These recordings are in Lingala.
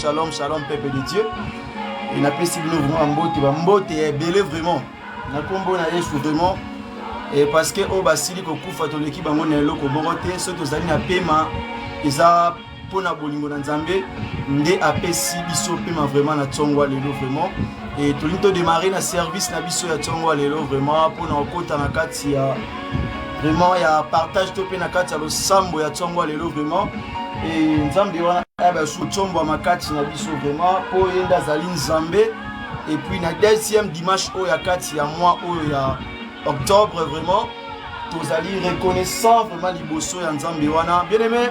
Shalom, shalom, peuple de Dieu. Et n'a pas si nous vraiment mbote est belé vraiment. Na kombo na yesu vraiment. Et parce que au basili ko kufa to l'équipe bango na loko bongote so to zali na pema eza pona bolingo na nzambe nde apesi biso pema vraiment na tsongwa lelo vraiment. Et to linto démarrer na service na biso ya tsongwa lelo vraiment pona okota na kati ya vraiment ya partage to pe na kati ya losambo ya tsongwa lelo vraiment. Et nzambe wana aba sous tsombo makati na biso vraiment po yenda zali nzambe. Et puis na deuxième dimanche o ya kati ya mois o ya octobre vraiment tozali reconnaissant vraiment liboso ya nzambe wana bien aimé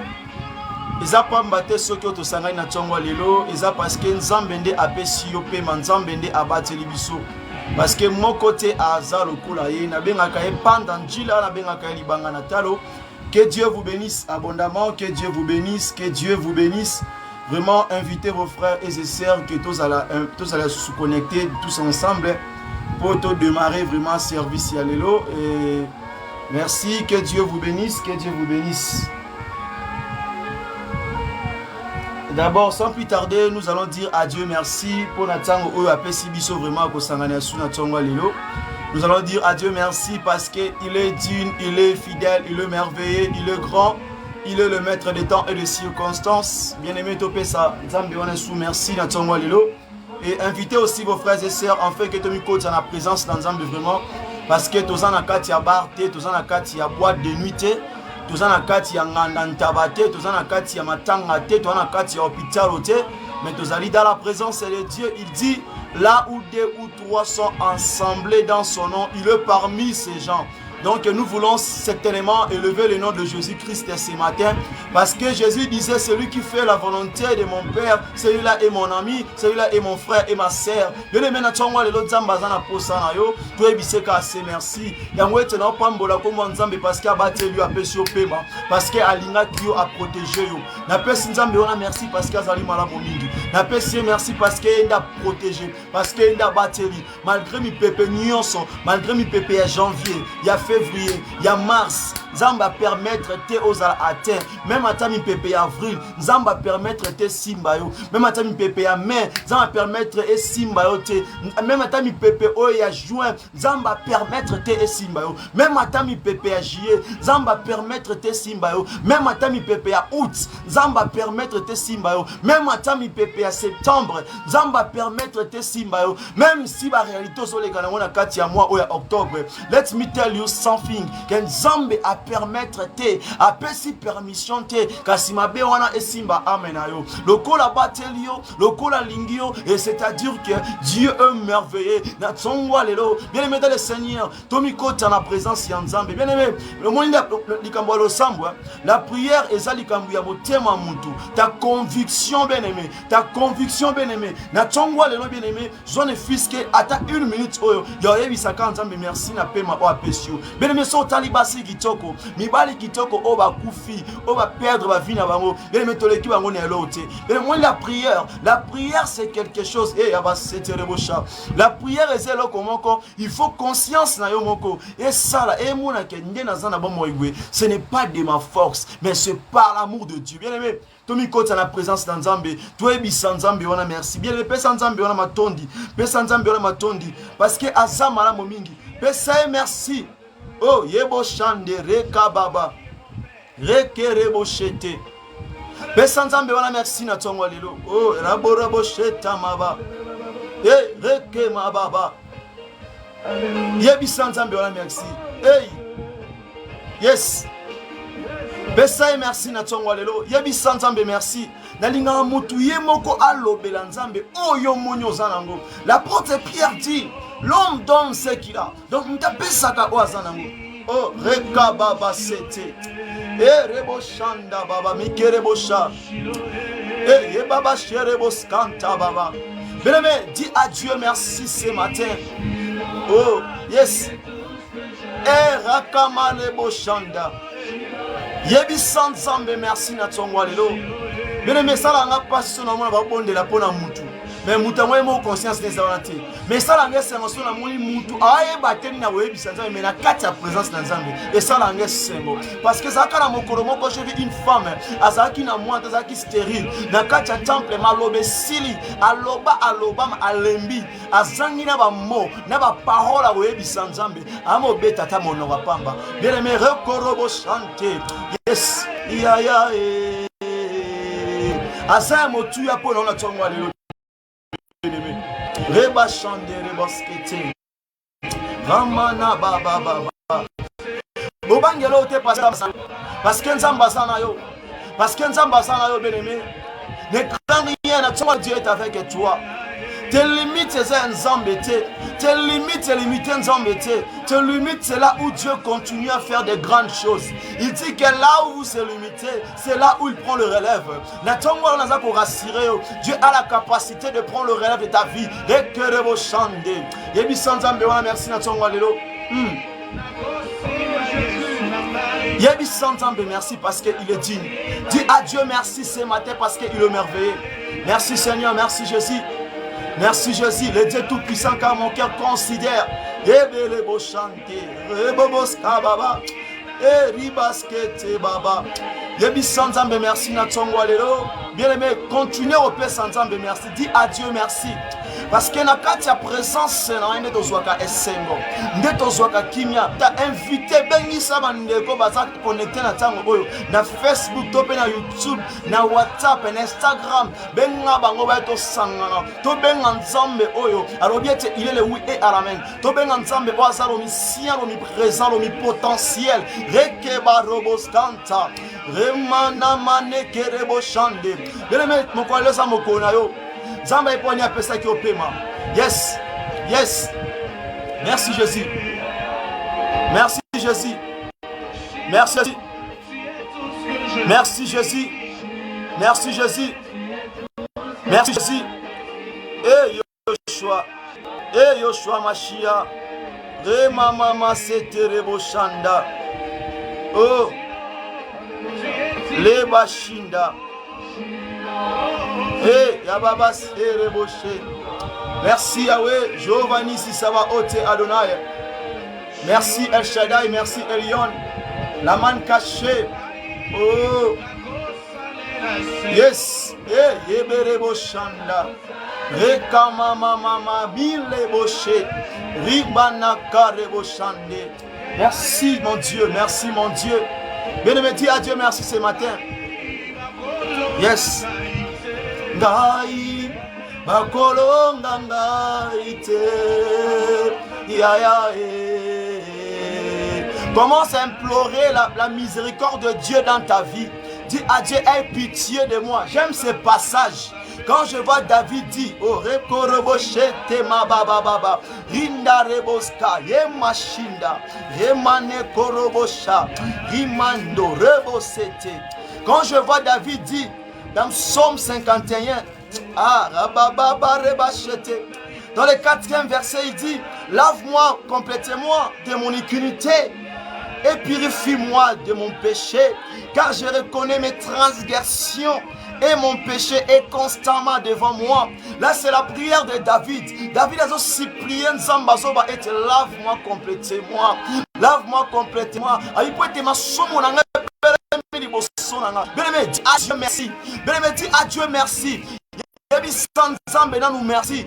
eza pamba te soki to sangani na tsongwa lelo eza parce que nzambe nde apesi yo pe nzambe nde abateli biso parce que moko te aza lokola ye na bengaka ye panda njila na bengaka ye libanga na talo. Que Dieu vous bénisse abondamment, que Dieu vous bénisse, que Dieu vous bénisse. Vraiment, invitez vos frères et sœurs que tous allez se connecter tous ensemble pour tout démarrer vraiment service à l'élo. Et merci, que Dieu vous bénisse, que Dieu vous bénisse. D'abord, sans plus tarder, nous allons dire adieu, merci pour Natango Oyo Apesi Biso vraiment pour Sangania Suna Tsongwa Lelo. Nous allons dire adieu, merci parce qu'il est digne, il est fidèle, il est merveilleux, il est grand, il est le maître des temps et des circonstances. Bien-aimé Topesa, Nzambe Wanesu, merci Natsongwa Lelo. Et invitez aussi vos frères et sœurs, afin que tu me coaches en la présence dans Nzambe vraiment. Parce que tous en a kati ya bar, tous en a kati ya boîte de nuit, tous en a kati ya ngandantabate, tous en a kati ya matanga, tous en a kati ya hôpital, mais tous allez dans la présence de Dieu, il dit. Là où 2 ou 3 sont assemblés dans son nom, il est parmi ces gens. Donc nous voulons certainement élever le nom de Jésus-Christ ce matin. Parce que Jésus disait, celui qui fait la volonté de mon Père, celui-là est mon ami, celui-là est mon frère et ma sœur. Bien aimé, merci. Parce qu'il a battu lui a péché au paiement. Parce qu'il a protégé. Merci parce qu'il a merci parce qu'il a protégé. Parce qu'il a battu. Malgré mes pépés, malgré mes pépés à janvier, il y a février, il y a mars, Zamba permettre te aux atteindre. Même à ta mi pépé avril, Zamba permettre te simbayo. Même à ta mi pépé à mai, Zamba permettre et simbayo te. Même à ta mi pépé au ya juin, Zamba permettre te et simbayo. Même à ta mi pépé à juillet, Zamba permettre te simbayo. Même à ta mi pépé à août, Zamba permettre te simbayo. Même à ta mi pépé à septembre, Zamba permettre te simbayo. Même si la réalité sur les canaux na kati ya mois ou ya octobre, let me tell you something. Qu'un Zamba a permettre te a pesi permission te kasima be wana esimba amenayo lokola batelio lokola lingio et c'est-à-dire que Dieu est merveilleux na tsongwa lelo bien aimé dans le Seigneur tomi kota na présence ya Nzambe bien aimé le moninda likambo lo sambwa la prière eza likambo ya motema muntu ta conviction bien aimé na tsongwa lelo bien aimé zone fiske ata 1 minute oyo ya yebisaka Nzambe merci na pema o apesio bien aimé so talibasi kitoko mibali kitoko o ba kufi o ba perdre ba vie na bango bien aimé toleki bango na elote bien moi la prière c'est quelque chose et ya ba setere bocha la prière est là comment il faut conscience na yo moko et ça là et mona ke ndena zana ba moigwe ce n'est pas de ma force mais c'est par l'amour de Dieu bien aimé Tomi kota na présence dans Nzambe toi ebisa Nzambe wana merci bien aimé pesa Nzambe wana matondi parce que azama la momingi pesa merci. Oh, yebo shande reka baba reke rebo shete pesa Nzambe wana merci na tsongwa lelo oh rabo sheta maba reke mababa yebisa Nzambe wana merci hey yes pesa merci na tsongwa lelo yebisa Nzambe merci nalinga mutu ye moko alobela Nzambe oyo monyo zanango l'apôtre Pierre dit l'homme donne ce qu'il a. Donc, nous avons ça. Oh, reka baba sete. Rebo shanda baba mikerebo sha. Ye baba sherebo skanta baba. Bien-aimé, dis à Dieu merci ce matin. Oh, yes. Rakama lebo shanda. Yebi Nzambe merci na tsongwa lelo. Bien-aimé, ça là n'a pas son nom ba bonde la pona mutu. mais mutango emo conscience des avantés mais ça la ngese sengo na moni mutu aye bateni na webi sanza mais na kati ya présence na Nzambe et ça la ngese sengo parce que ça kana mokoro moko j'ai vu une femme azaki na moi azaki stérile na kati ya temple malobe sili aloba alembi azangi na ba mot na ba parole a webi Nzambe amo beta ta monoko pamba bien aimé rekorobo chanter yes ya ya asa motu ya pona na tongo lelo reba chandere baskete ramana baba bobangelo te parce que Nzamba sana yo bien-aimé ne crains rien à toi, Dieu est avec toi. Tes limites c'est Nzambe tes limites Nzambe tes limites c'est là où Dieu continue à faire de grandes choses. Il dit que là où vous c'est limité, c'est là où il prend le relève. Pour rassurer, Dieu a la capacité de prendre le relève de ta vie. Merci merci parce qu'il est digne. Dis à Dieu merci ce matin parce qu'il est merveilleux. Merci Seigneur, merci Jésus. Merci Jésus, le Dieu tout-puissant car mon cœur considère. Merci bien aimé, continuez au Père Sanzambe, merci. Dis à Dieu merci. Parce que na kati ya présence na ende tozwaka esengo nde tozwaka kimia ta invité bengisa bandeko baza connecté na tango oyo na Facebook to pe na YouTube na WhatsApp na Instagram benga bango ba to sangana to benga Nzambe oyo alobi ete il est le oui et amen to benga Nzambe o azalo misien lo mi présent lo mi potentiel rekeba robostanta remana mane kerebo chande bele moko lesa moko na yo Zamba est poigné à pesa qui au paiement. Yes. Yes. Merci Jésus. Merci Jésus. Merci Jésus. Merci Jésus. Merci Jésus. Merci Jésus. Eh Yoshua. Eh Yoshua Machia. Eh mama seterebo shanda. Oh. Le bashinda. Hey, Yababa Sereboshe. Merci Yahweh, Jéhovah Nissi Sabaoth Adonai. Merci El Shaddai, merci Elion. La manne cachée. Oh. Yes. Hey, Yeberebo Shanda. Rekama mama Bileboshe. Ribanaka Reboshande. Merci mon Dieu, merci mon Dieu. Bien-aimé, dis à Dieu merci ce matin. Yes. Ngai bakolonga ngai te ya ya commence à implorer la miséricorde de Dieu dans ta vie. Dis à Dieu, aie pitié de moi. J'aime ce passage. Quand je vois David dit, oh rekoroboshete ma baba baba rinda reboska ye machinda ye mane korobosha rimando rebosete. Quand je vois David dit dans Psaume 51, dans le 4e verset, il dit, lave-moi, complète-moi de mon iniquité et purifie-moi de mon péché, car je reconnais mes transgressions et mon péché est constamment devant moi. Là, c'est la prière de David. David a supplié Nzambazoba et lave-moi, complète-moi. Lave-moi, complète-moi. Bien-aimé, dis à Dieu merci. Bien-aimé, dis à Dieu merci. Merci.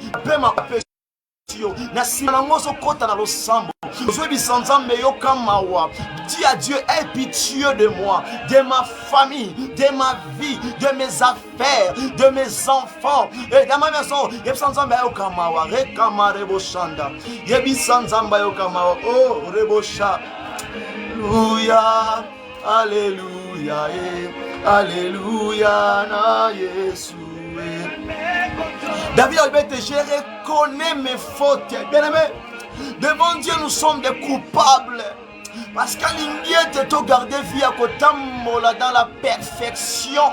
Dis à Dieu, aie pitié de moi, de ma famille, de ma vie, de mes affaires, de mes enfants. Et dans ma maison, oh, Rebosha. Alléluia, Alléluia, Alléluia, na Jésus. David Albert, je reconnais mes fautes. Bien-aimé, devant Dieu, nous sommes des coupables. Parce qu'à l'Indienne, tu as gardé vie à côté dans la perfection,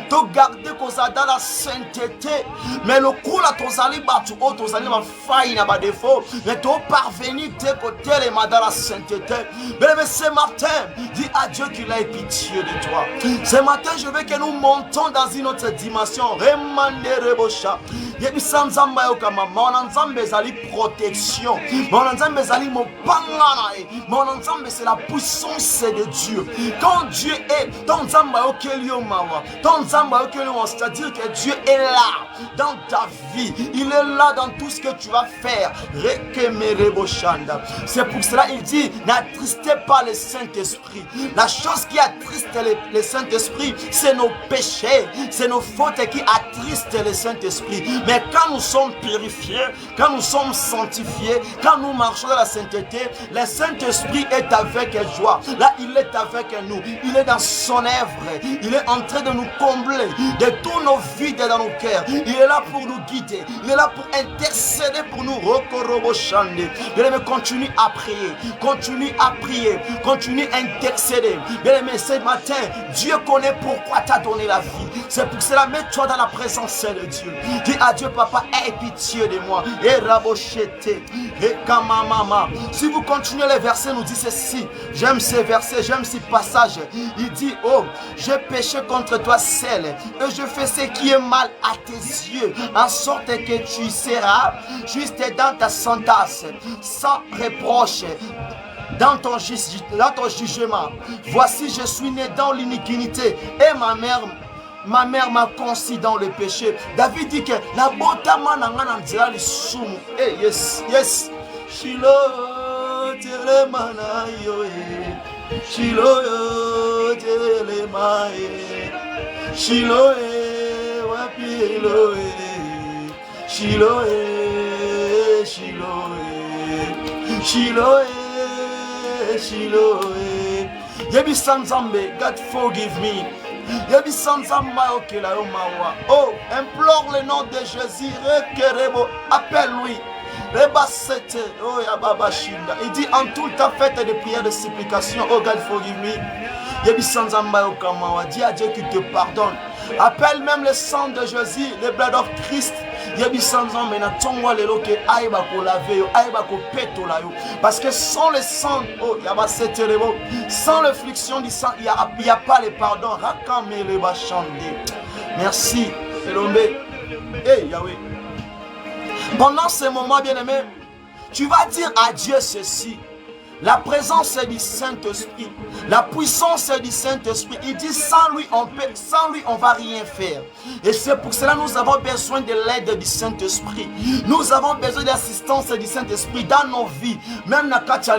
de garder qu'on soit dans la sainteté. Mais le coup là, ton sali battu, ton sali va faillir n'a pas défaut, mais ton parvenir de côté les dans la sainteté. Mais ce matin, dis à Dieu qu'il ait pitié de toi. Ce matin, je veux que nous montons dans une autre dimension. Remande rebosha. Yebi sanzamba yoka mama, nzambe zali protection. Mon nzambe zali mo pangana. Mon nzambe c'est la puissance de Dieu. Quand Dieu est, ton nzamba yokelio mawa, ton nzamba yokelio, c'est-à-dire que Dieu est là dans ta vie. Il est là dans tout ce que tu vas faire. Rekemere boshanda. C'est pour cela il dit, n'attristez pas le Saint-Esprit. La chose qui attriste le Saint-Esprit, c'est nos péchés, c'est nos fautes qui attristent le Saint-Esprit. Mais quand nous sommes purifiés, quand nous sommes sanctifiés, quand nous marchons dans la sainteté, le Saint-Esprit est avec joie. Là, il est avec nous. Il est dans son œuvre. Il est en train de nous combler de tous nos vides dans nos cœurs. Il est là pour nous guider. Il est là pour intercéder pour nous. Bien-aimé, continue à prier. Continue à prier. Continue à intercéder. Bien-aimé, ce matin, Dieu connaît pourquoi tu as donné la vie. C'est pour cela, mets-toi dans la présence de Dieu. Dis à Dieu, papa, aie pitié de moi. Et rabochete. Et kamamama. Si vous continuez les versets, nous dit ceci. J'aime ces versets, j'aime ces passages. Il dit, oh, j'ai péché contre toi seul. Et je fais ce qui est mal à tes yeux. En sorte que tu seras juste dans ta sentence. Sans reproche. Dans ton jugement. Voici, je suis né dans l'iniquité. Et ma mère m'a conçu dans le péché. David dit que la botama nangana nzela lisumu. Eh yes, yes. Shilo telemana yo e. Shilo telema e. Shilo e wapilo e. Shilo e. Shilo e. Shilo e. Shilo e. Yebi Sanzambe, God forgive me. Oh, implore le nom de Jésus. Appelle-lui. Oh, il dit en toute ta fête de prière de supplication. Oh God, forgive me. Dis à Dieu qu'il te pardonne. Appelle même le sang de Jésus, le blood of Christ. Parce que sans le sang, oh, sans le fluxion du sang, il n'y a pas le pardon. Merci. Hey, Yahweh. Pendant ce moment, bien-aimé, tu vas dire à Dieu ceci. La présence du Saint-Esprit, la puissance du Saint-Esprit, il dit sans lui on va rien faire. Et c'est pour cela que nous avons besoin de l'aide du Saint-Esprit. Nous avons besoin de l'assistance du Saint-Esprit dans nos vies. Même dans la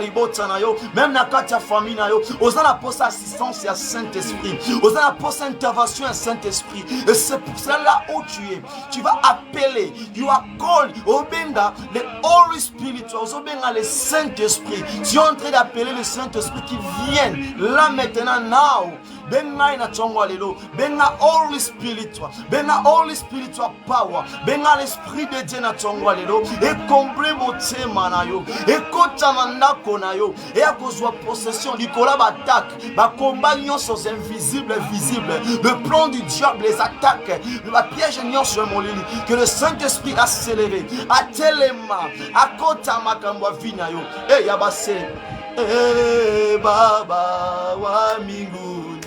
même dans la famille, nous avons assistance à Saint-Esprit. Nous avons intervention à Saint-Esprit. Et c'est pour cela là où tu es. Tu vas appeler, you are called, Obenga, le Holy Spirit, Obenga, le Saint-Esprit. Tu es en train d'appeler le Saint-Esprit qui vienne là maintenant, now. Benga ina chongwa lelo, benga Holy Spirit, benga Holy Spiritual power, benga l'Esprit de Dieu na chongwa lelo, et comble motema na yo, et kota mandako na yo, et à cause de possession, Nicolas attaque, ba combat nyonso invisible, visible, le plan du diable les attaque, la piège nyonso mon lili, que le Saint-Esprit a célébré, a telema, a kota makambwa vina yo, et yabase, Baba wa mbinguni.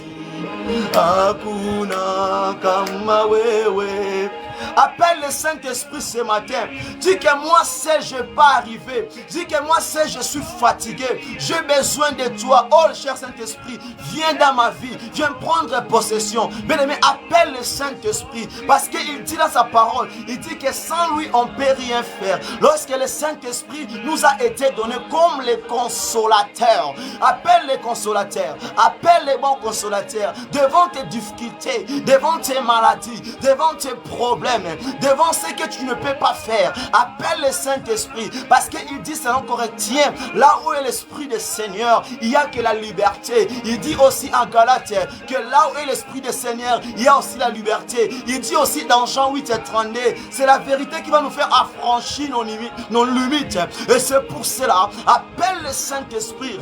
Hakuna kama wewe. Appelle le Saint-Esprit ce matin. Dis que moi seul je ne vais pas arriver. Dis que moi seul je suis fatigué. J'ai besoin de toi. Oh cher Saint-Esprit, viens dans ma vie. Viens prendre possession. Bien-aimé, appelle le Saint-Esprit. Parce qu'il dit dans sa parole, il dit que sans lui on ne peut rien faire. Lorsque le Saint-Esprit nous a été donné comme les consolateurs. Appelle les consolateurs. Appelle les bons consolateurs. Devant tes difficultés, devant tes maladies, devant tes problèmes, devant ce que tu ne peux pas faire. Appelle le Saint-Esprit, parce qu'il dit selon Corinthiens, là où est l'Esprit du Seigneur, il n'y a que la liberté. Il dit aussi en Galates que là où est l'Esprit du Seigneur, il y a aussi la liberté. Il dit aussi dans Jean 8:32, c'est la vérité qui va nous faire affranchir nos limites. Et c'est pour cela, appelle le Saint-Esprit.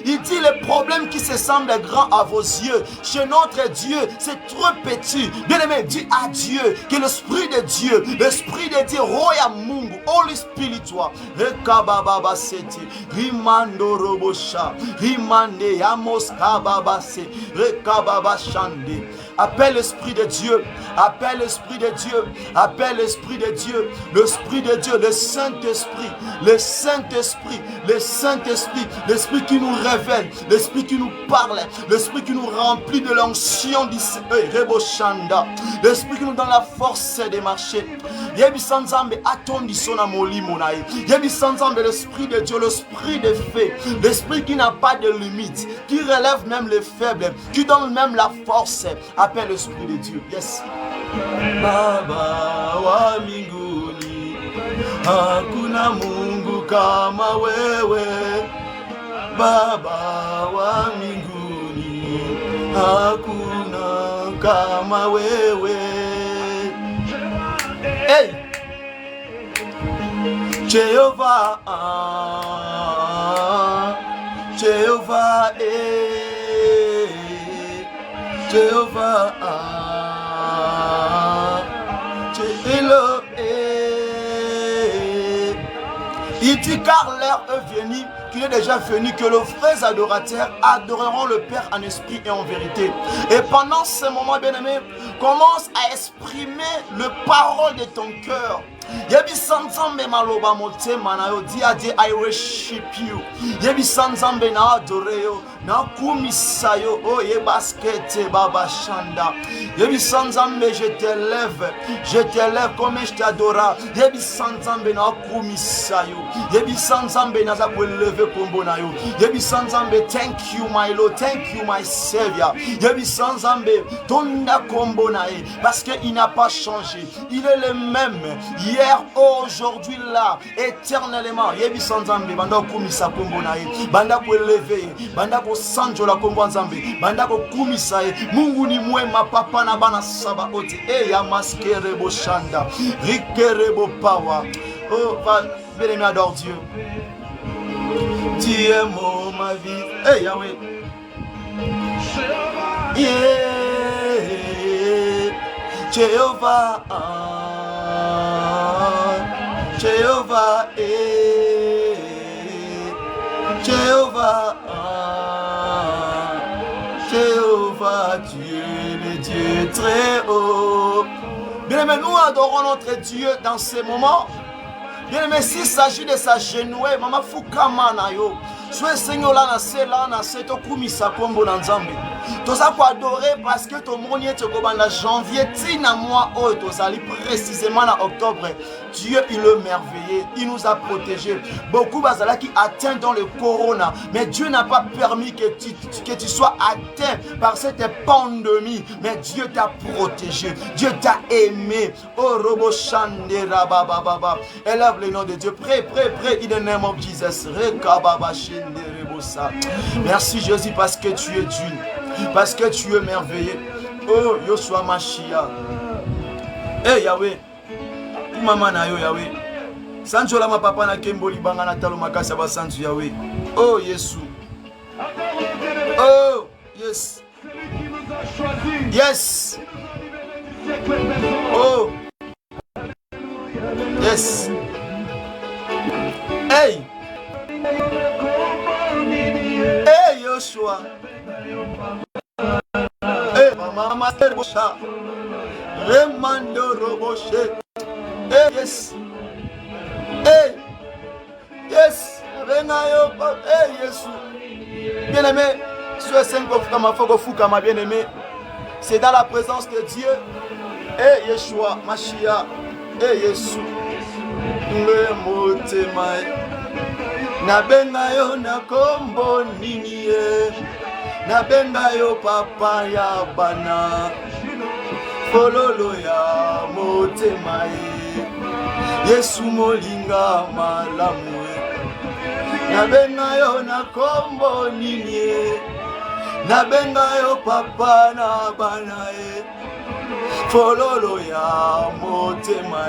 Il dit les problèmes qui se semblent grands à vos yeux, chez notre Dieu, c'est trop petit. Bien aimé, dis à Dieu que l'Esprit de Dieu, l'Esprit de Dieu, Roya Mungu, Holy Spirit, toi, Rekababa Seti, Rimando Robosha, Rimande Yamos Kababase, Rekababa Shande. Appelle l'Esprit de Dieu, appelle l'Esprit de Dieu, appelle l'Esprit de Dieu, l'Esprit de Dieu, le Saint-Esprit, le Saint-Esprit, le Saint-Esprit, l'Esprit qui nous révèle, l'Esprit qui nous parle, l'Esprit qui nous remplit de l'onction du Reboshanda, l'Esprit qui nous donne la force de marcher. Yebi Sanzambe attondi sona molimo nae. Yebi Sanzambe, l'Esprit de Dieu, l'Esprit de fait, l'Esprit qui n'a pas de limite, qui relève même les faibles, qui donne même la force. Appelle l'Esprit de Dieu. Yes. Baba wa mbinguni, hakuna Mungu kama wewe. Baba wa mbinguni, hakuna kama wewe. Hey! Jehovah, Jehovah, Jehovah, Jehovah, il dit car l'heure est venue, qu'il est déjà venu, que les vrais adorateurs adoreront le Père en esprit et en vérité. Et pendant ce moment, bien-aimé, commence à exprimer le parole de ton cœur. Yebi sanzambe maloba motema na yo dia di I worship you. Yebi sanzambe na adore yo na kumisa yo o ye basket baba shanda. Yebi sanzambe je t'élève comme je t'adore. Yebi sanzambe na kumisa yo. Yebi sanzambe na za lever kombo na yo. Yebi sanzambe thank you my Lord, thank you my Savior. Yebi sanzambe tonda kombo na ye parce que il n'a pas changé. Il est le même hier, aujourd'hui, là, éternellement. Yebi sanzambe banda kumisa kombo na ye. Banda ko lever, banda ko sanjo la kombo nzambe. Banda ko kumisa ye. Mungu ni mwema papa na bana saba oti. E ya maskere bo shanda. Rikere bo power. Oh, va, bien-aimé, adore Dieu. Tu es mon ma vie. Hey Yahweh. Yeah. Jehovah. Jehovah. Jehovah. Jehovah. Dieu, le Dieu très haut. Bien-aimé, nous adorons notre Dieu dans ces moments. Bien-aimé, s'il s'agit de s'agenouiller, Mama Fukama na yo. Soit Seigneur là na se to kumisa kombo na nzambe. Toza ko adorer parce que ton monier te kobanda janvier tina mois o tozali précisément en octobre. Dieu il est merveilleux, il nous a protégés. Beaucoup bazala qui atteint dans le corona, mais Dieu n'a pas permis que tu sois atteint par cette pandémie, mais Dieu t'a protégé, Dieu t'a aimé. Oh robo shandera baba baba. Élève le nom de Dieu. Pray in the name of Jesus. Rekababa shenderebosa. Merci Jésus parce que tu es Dieu, parce que tu es merveilleux. Oh Yoshua Mashiach. Eh Yahweh. Mama na yo Yahweh. Sancho la ma papa na kemboli banga na talo makasa ba sancho Yahweh. Oh Yesu. Oh yes. Yes. Oh. Yes. Hey. Hey Yoshua. Hey mama Terbosha. Remando Roboshe. Hey, yes. Hey. Yes. Renayo. Hey, yes. Bien-aimé, sur 5 Fukama, bien-aimé, c'est dans la présence de Dieu. Hey, Yeshua, Mashiach. Hey, Yesu. Le motema. Na bengayo na kombo nini. nabenga yo papa ya bana fololo ya motema Yesu molinga malamu nabenga yo na kombo nini nabenga yo papa na bana fololo ya motema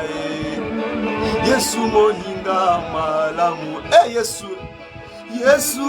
Yesu molinga malamu Yesu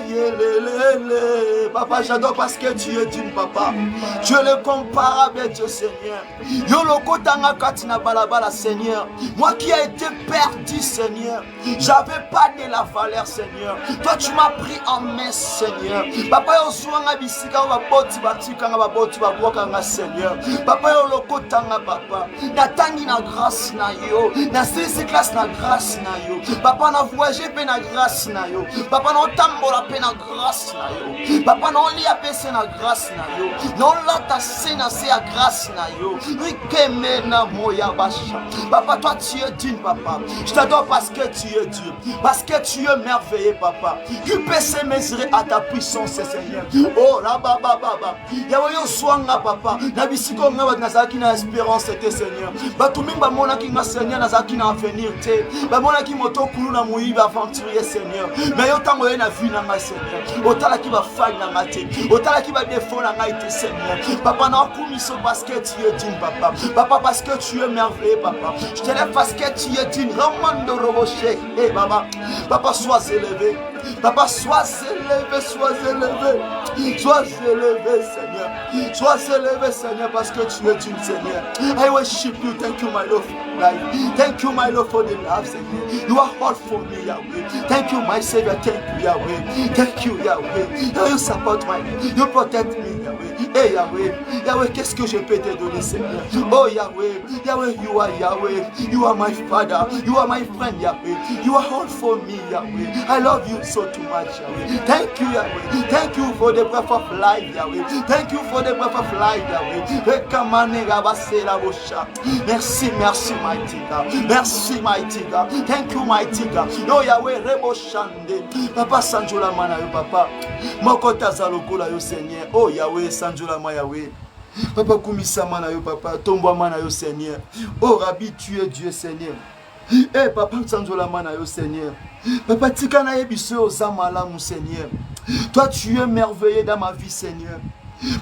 yelelele. Papa, j'adore parce que tu es digne, papa. Tu es le comparable avec Dieu, Seigneur. Yoloko tanga katina balabala, Seigneur. Moi qui ai été perdu, Seigneur. J'avais pas de la valeur, Seigneur. Toi, tu m'as pris en main, Seigneur. Papa, yosuanga bisika wa boti batika nga baboti baboka nga, Seigneur. Papa, yoloko tanga papa. Natangi na grâce na yo. Na sisi classe na grâce na yo. Papa, na voyagé pe na grâce na yo. Papa, non tambola pe na grâce na yo. Papa, non lia pese na grâce na yo. Non lata se na se a grâce na yo. Rikeme na moya basha. Papa, toi tu es digne, papa. Je t'adore parce que tu es Dieu. Parce que tu es merveilleux, papa. Tu peux se mesurer à ta puissance, Seigneur. Oh, là, baba, baba. Yawayo swanga, papa. Nabisiko nga nazaki na espérance, te Seigneur. Batuming ba mona ki nga Seigneur nazaki na avenir, te. Ba mona ki moto kulu na muiba aventurier, Seigneur. Mais yo tango ye na vie na nga, Seigneur. Otala ki ba faille na nga te. Otala ki ba défaut na nga te, Seigneur. Papa, na kumiso parce que tu es digne, papa. Papa, parce que tu es merveilleux, papa. Je te lève parce que tu es digne. Ramando roboche. Eh, papa. Papa, sois élevé. Papa, sois élevé, sois élevé. Sois élevé, Seigneur. Sois élevé, Seigneur, parce que tu es digne, Seigneur. I worship you. Thank you, my Lord, for life. Thank you, my Lord, for the love, Seigneur. You are all for me, Yahweh. Thank you, my Savior. Thank you, Yahweh. Thank you, Yahweh. You support my life. You protect me, Yahweh. Hey, Yahweh. Yahweh, qu'est-ce que je peux te donner, Seigneur? Oh, Yahweh. Yahweh, you are Yahweh. You are my Father. You are my friend, Yahweh. You are all for me, Yahweh. I love you so too much, Yahweh. Thank you, Yahweh. Thank you for the breath of life, Yahweh. Thank you for the breath of life, Yahweh. Merci, merci, mighty God. Merci, mighty God. Thank you, mighty God. Oh, Yahweh, Rebo Shande. Papa, Sanjola Mana, yo, papa. Mokota Zalokola, yo, Seigneur. Oh, Yahweh, Sanjola Ma, Yahweh. Papa, Kumisa Mana, yo, papa. Tomba Mana, yo, Seigneur. Oh, Rabbi, tu es Dieu, Seigneur. Eh, papa, Sanjola Mana, yo, Seigneur. Papa, Tikana Yebiso, Zamala, mon Seigneur. Toi, tu es merveilleux dans ma vie, Seigneur.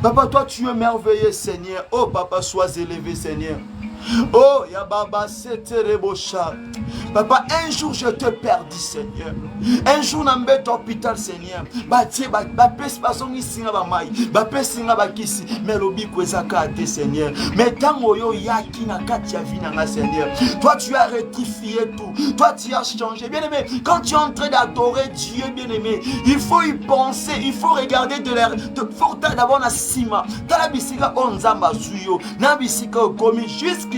Papa, toi, tu es merveilleux, Seigneur. Oh, papa, sois élevé, Seigneur. Oh, Yababa, c'était Rebosha. Papa, un jour je te perdis, Seigneur. Un jour, dans un hôpital, Seigneur. Batie, bapes, pasong ici, bamai. Bapes, bakisi. Mais l'obi, kwezaka, Seigneur. Mais tant oyo, yaki, na katia, vinanga, Seigneur. Toi, tu as rectifié tout. Toi, tu as changé. Bien aimé, quand tu es en train d'adorer Dieu, bien aimé, il faut y penser. Il faut regarder de l'air. Faut d'abord na sima. Tala bisika, onzamba, suyo. Na bisika, komi, jusqu'ici.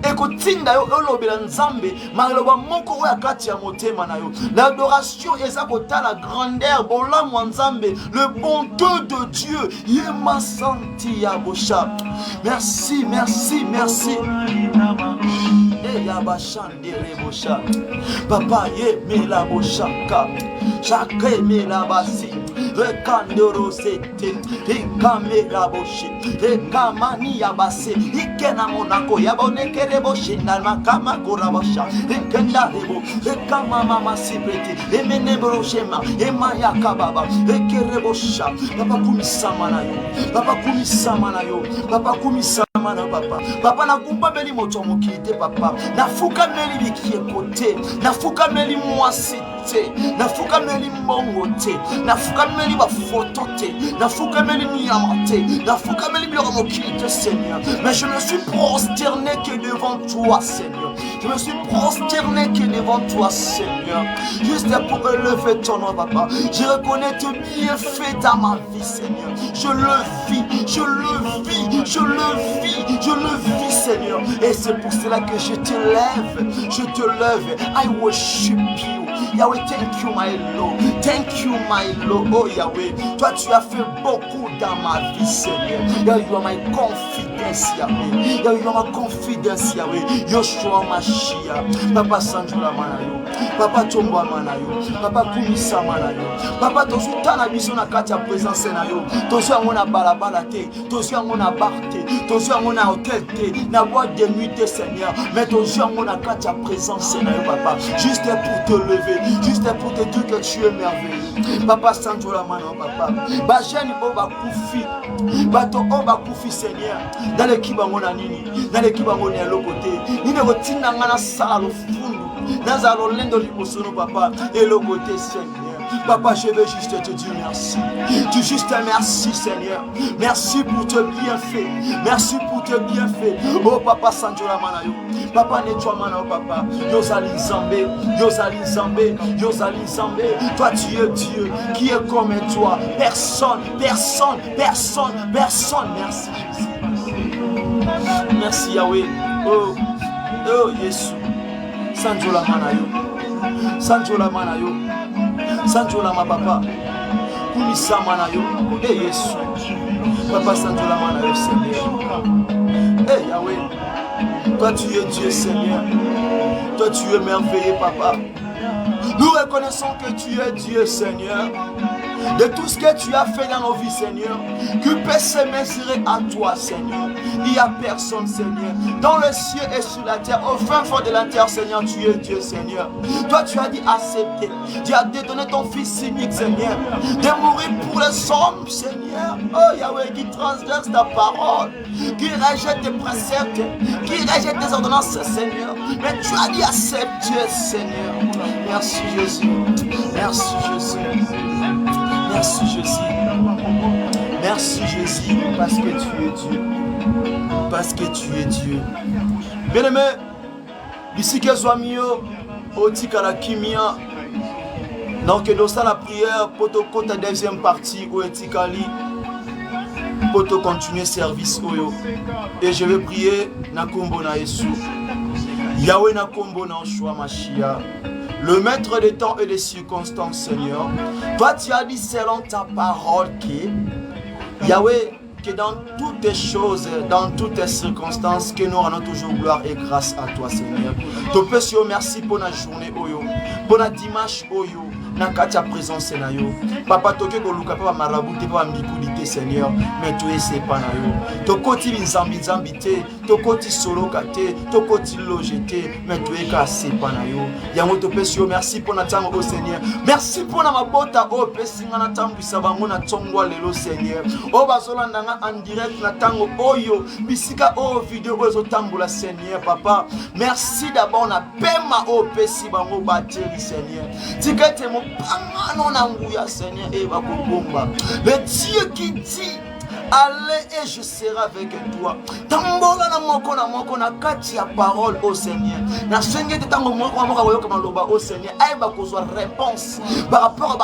Ekotinda yo, olobela nzambe. Maloba moko ya kati ya motema na yo. L'adoration eza kota la grandeur bolamu nzambe, le bonté de Dieu. Yema santi ya bosha. Merci, merci, merci. Et ya bashande rebosha. Papa ye me la boshaka. Chakre me la basi. Rekandoro sete. Rekame la boshi. Rekamani ya basi. Ikena monako ya boneke reboshi. Nalmakama korabasha. Rekenda rebo. Rekama mama sipreti. Emene broshema. Emaya kababa. Rekerebosha. Papa kumisama na yo. Papa kumisama na yo. Papa kumisama. Papa, papa na kumba meli moto mokite papa, na fuka meli bikie kote, na fuka meli mwasi te, na fuka meli mbongo te, na fuka meli ba photo te, na fuka meli nyama te, na fuka meli bi mokite, Seigneur. Mais je me suis prosterné que devant toi, Seigneur. Je me suis prosterné que devant toi, Seigneur. Juste pour élever ton nom, papa. Je reconnais tes bienfaits dans ma vie, Seigneur. Je le vis, je le vis, je le vis. Je le vis, Seigneur. Et c'est pour cela que je te lève. Je te lève. I worship you. Yahweh, thank you, my Lord. Thank you, my Lord. Oh, Yahweh. Toi, tu as fait beaucoup dans ma vie, Seigneur. Yahweh, you are my confidence, Yahweh. Yahweh, you are my confidence, Yahweh. Yoshua Mashiach. Papa Sanjola Manayo. Papa tombama na yo, papa kumisama na yo, papa tozuta na biso na kati ya présence na yo, tozwa ngo na balabala te, tozwa ngo na bar te, tozwa ngo na hôtel te, na boîte de nuit te Seigneur, mais tozwa ngo na kati ya présence na yo papa, juste pour te lever, juste pour te dire que tu es merveilleux. Papa sanjo la mano papa, ba jeune o ba kufi, bato o ba kufi Seigneur, dans l'équipe bango na nini, dans l'équipe bango na lokote, ni ne rotina ngana sala lo fundu. Nazalo lendo libosono papa et le côté Seigneur. Papa, je veux juste te dire merci. Tu juste merci Seigneur. Merci pour tes bienfaits. Merci pour tes bienfaits. Oh papa Sanjola Manayo. Papa nettoie Manayo papa. Yosali Zambé. Yosali Zambé. Yosali Zambé. Toi tu es Dieu. Qui est comme toi? Personne. Personne. Personne. Personne. Merci Jésus. Merci Yahweh. Oh. Oh Jésus. Sanjola Manayo, Sanjola Manayo, Sanjola ma papa, Kumisa Manayo, et Yesu, Papa Sanjola Manayo Seigneur, et Yahweh, toi tu es Dieu Seigneur, toi tu es merveilleux Papa, nous reconnaissons que tu es Dieu Seigneur, de tout ce que tu as fait dans nos vies Seigneur, que peut se mesurer à toi Seigneur. Il n'y a personne Seigneur, dans le ciel et sur la terre, au fin fond de la terre Seigneur, tu es Dieu Seigneur. Toi tu as dit accepter, tu as donné ton fils unique Seigneur, de mourir pour les hommes Seigneur. Oh Yahweh, qui transgresse ta parole, qui rejette tes préceptes, qui rejette tes ordonnances Seigneur. Mais tu as dit accepter Seigneur. Merci Jésus, merci Jésus. Merci Jésus. Merci Jésus parce que tu es Dieu. Parce que tu es Dieu. Bien-aimé, ici que Zoamio, Otika la Kimia. Donc dans ça la prière pour te compter la deuxième partie où Etikali pour te continuer service oyo. Et je vais prier na kombo na Yesu. Yahweh na kombo na Oshua Mashia. Le maître des temps et des circonstances, Seigneur. Toi, tu as dit selon ta parole que Yahweh, que dans toutes les choses, dans toutes les circonstances, que nous rendons toujours gloire et grâce à toi, Seigneur. Te peux merci pour la journée, Oyo, pour la dimanche, Oyo. Na katia présence na yo papa toke ko luka pa maraboute pa mbikulité Seigneur mais tu es pas na yo to koti nzambi nzambi te to koti solo kate to koti lojete mais tu es cassé pas na yo yango to pesio merci pour na tango au Seigneur merci pour na mabota o pesinga na tango isabango na tongwa lelo Seigneur o bazolanda nga en direct na tango oyo bisika o vidéo ozo tambola Seigneur papa merci d'abord na pema o pesi bango bateli Seigneur tikete mo pangano na nguya Seigneur et va kobomba le Dieu qui dit allez et je serai avec toi. Tambola na moko na kati ya parole au Seigneur. Na senge te tango moko woyo comme loba au Seigneur. Ay ba kozwa réponse par rapport